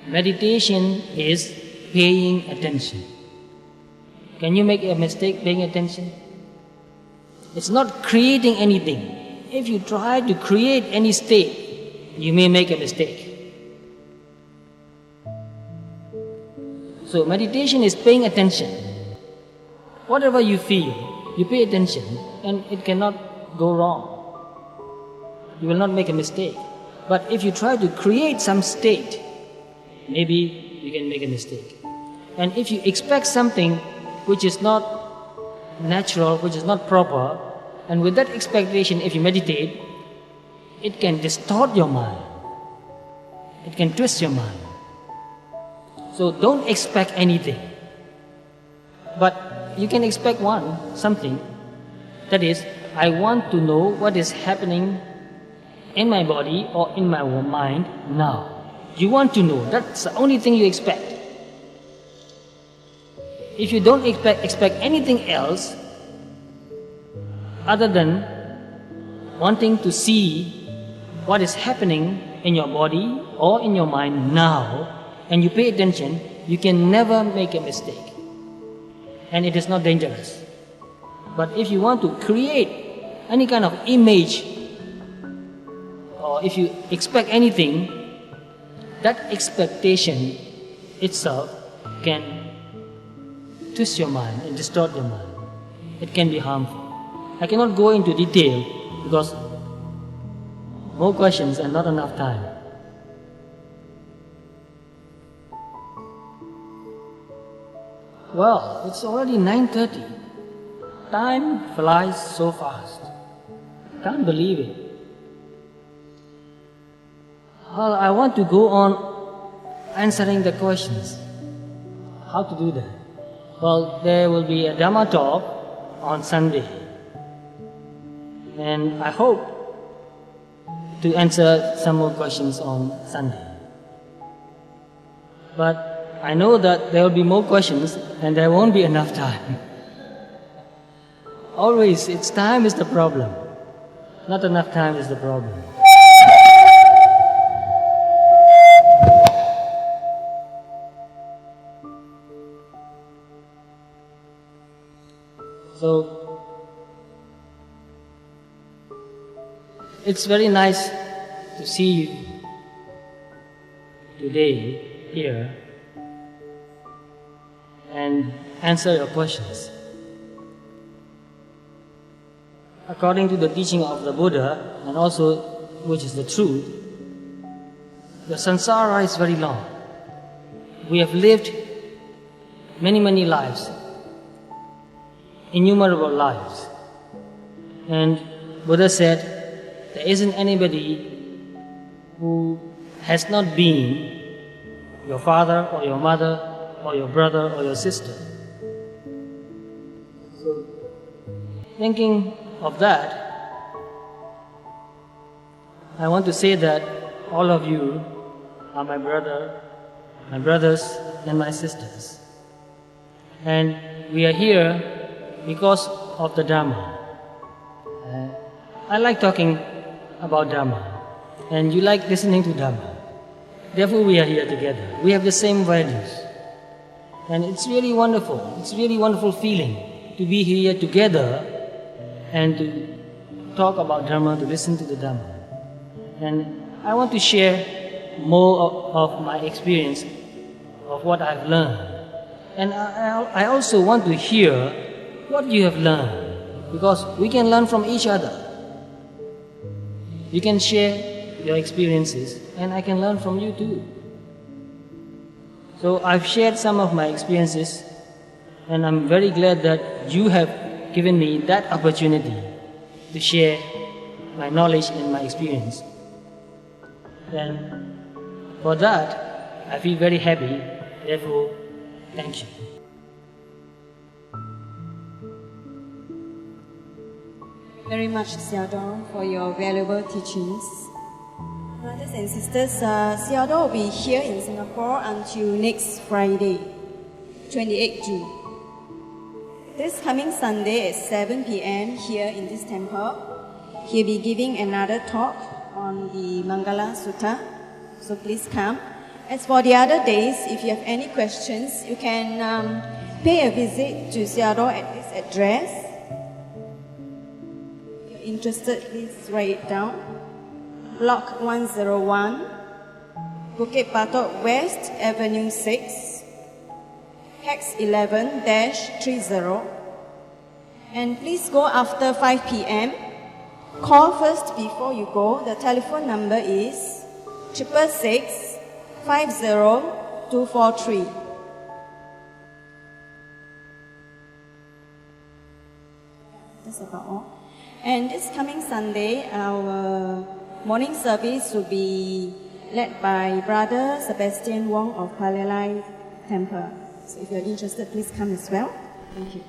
Meditation is paying attention. Can you make a mistake paying attention? It's not creating anything. If you try to create any state, you may make a mistake. So meditation is paying attention. Whatever you feel, you pay attention, and it cannot go wrong. You will not make a mistake. But if you try to create some state, maybe you can make a mistake. And if you expect something which is not natural, which is not proper, and with that expectation, if you meditate, it can distort your mind. It can twist your mind. So don't expect anything. But you can expect something. That is, I want to know what is happening in my body or in my mind now. You want to know. That's the only thing you expect. If you don't expect anything else other than wanting to see what is happening in your body or in your mind now, and you pay attention, you can never make a mistake. And it is not dangerous. But if you want to create any kind of image, or if you expect anything, that expectation itself can twist your mind and distort your mind. It can be harmful. I cannot go into detail because more questions and not enough time. Well, it's already 9:30. Time flies so fast. Can't believe it. Well, I want to go on answering the questions. How to do that? Well, there will be a Dhamma Talk on Sunday. And I hope to answer some more questions on Sunday. But I know that there will be more questions and there won't be enough time. Always, time is the problem. Not enough time is the problem. So, it's very nice to see you today here and answer your questions. According to the teaching of the Buddha, and also which is the truth, the samsara is very long. We have lived many, many lives, innumerable lives. And Buddha said, there isn't anybody who has not been your father or your mother or your brother or your sister. So, thinking of that, I want to say that all of you are my brothers and my sisters. And we are here because of the Dhamma. I like talking about Dhamma, and you like listening to Dhamma. Therefore we are here together. We have the same values. And it's really wonderful. It's really wonderful feeling to be here together and to talk about Dhamma, to listen to the Dhamma. And I want to share more of my experience of what I've learned. And I also want to hear what you have learned, because we can learn from each other. You can share your experiences, and I can learn from you too. So I've shared some of my experiences, and I'm very glad that you have given me that opportunity to share my knowledge and my experience. And for that, I feel very happy. Therefore, thank you. Very much, Theodore, for your valuable teachings. Brothers and sisters, Theodore will be here in Singapore until next Friday, 28 June. This coming Sunday at 7 p.m. here in this temple, he'll be giving another talk on the Mangala Sutta, so please come. As for the other days, if you have any questions, you can pay a visit to Theodore at this address. If you're interested, please write it down. Block 101, Bukit Batok West, Avenue 6, Hex 11-30. And please go after 5 p.m. Call first before you go. The telephone number is 666 50243. That's about all. And this coming Sunday, our morning service will be led by Brother Sebastian Wong of Palalai Temple. So if you're interested, please come as well. Thank you.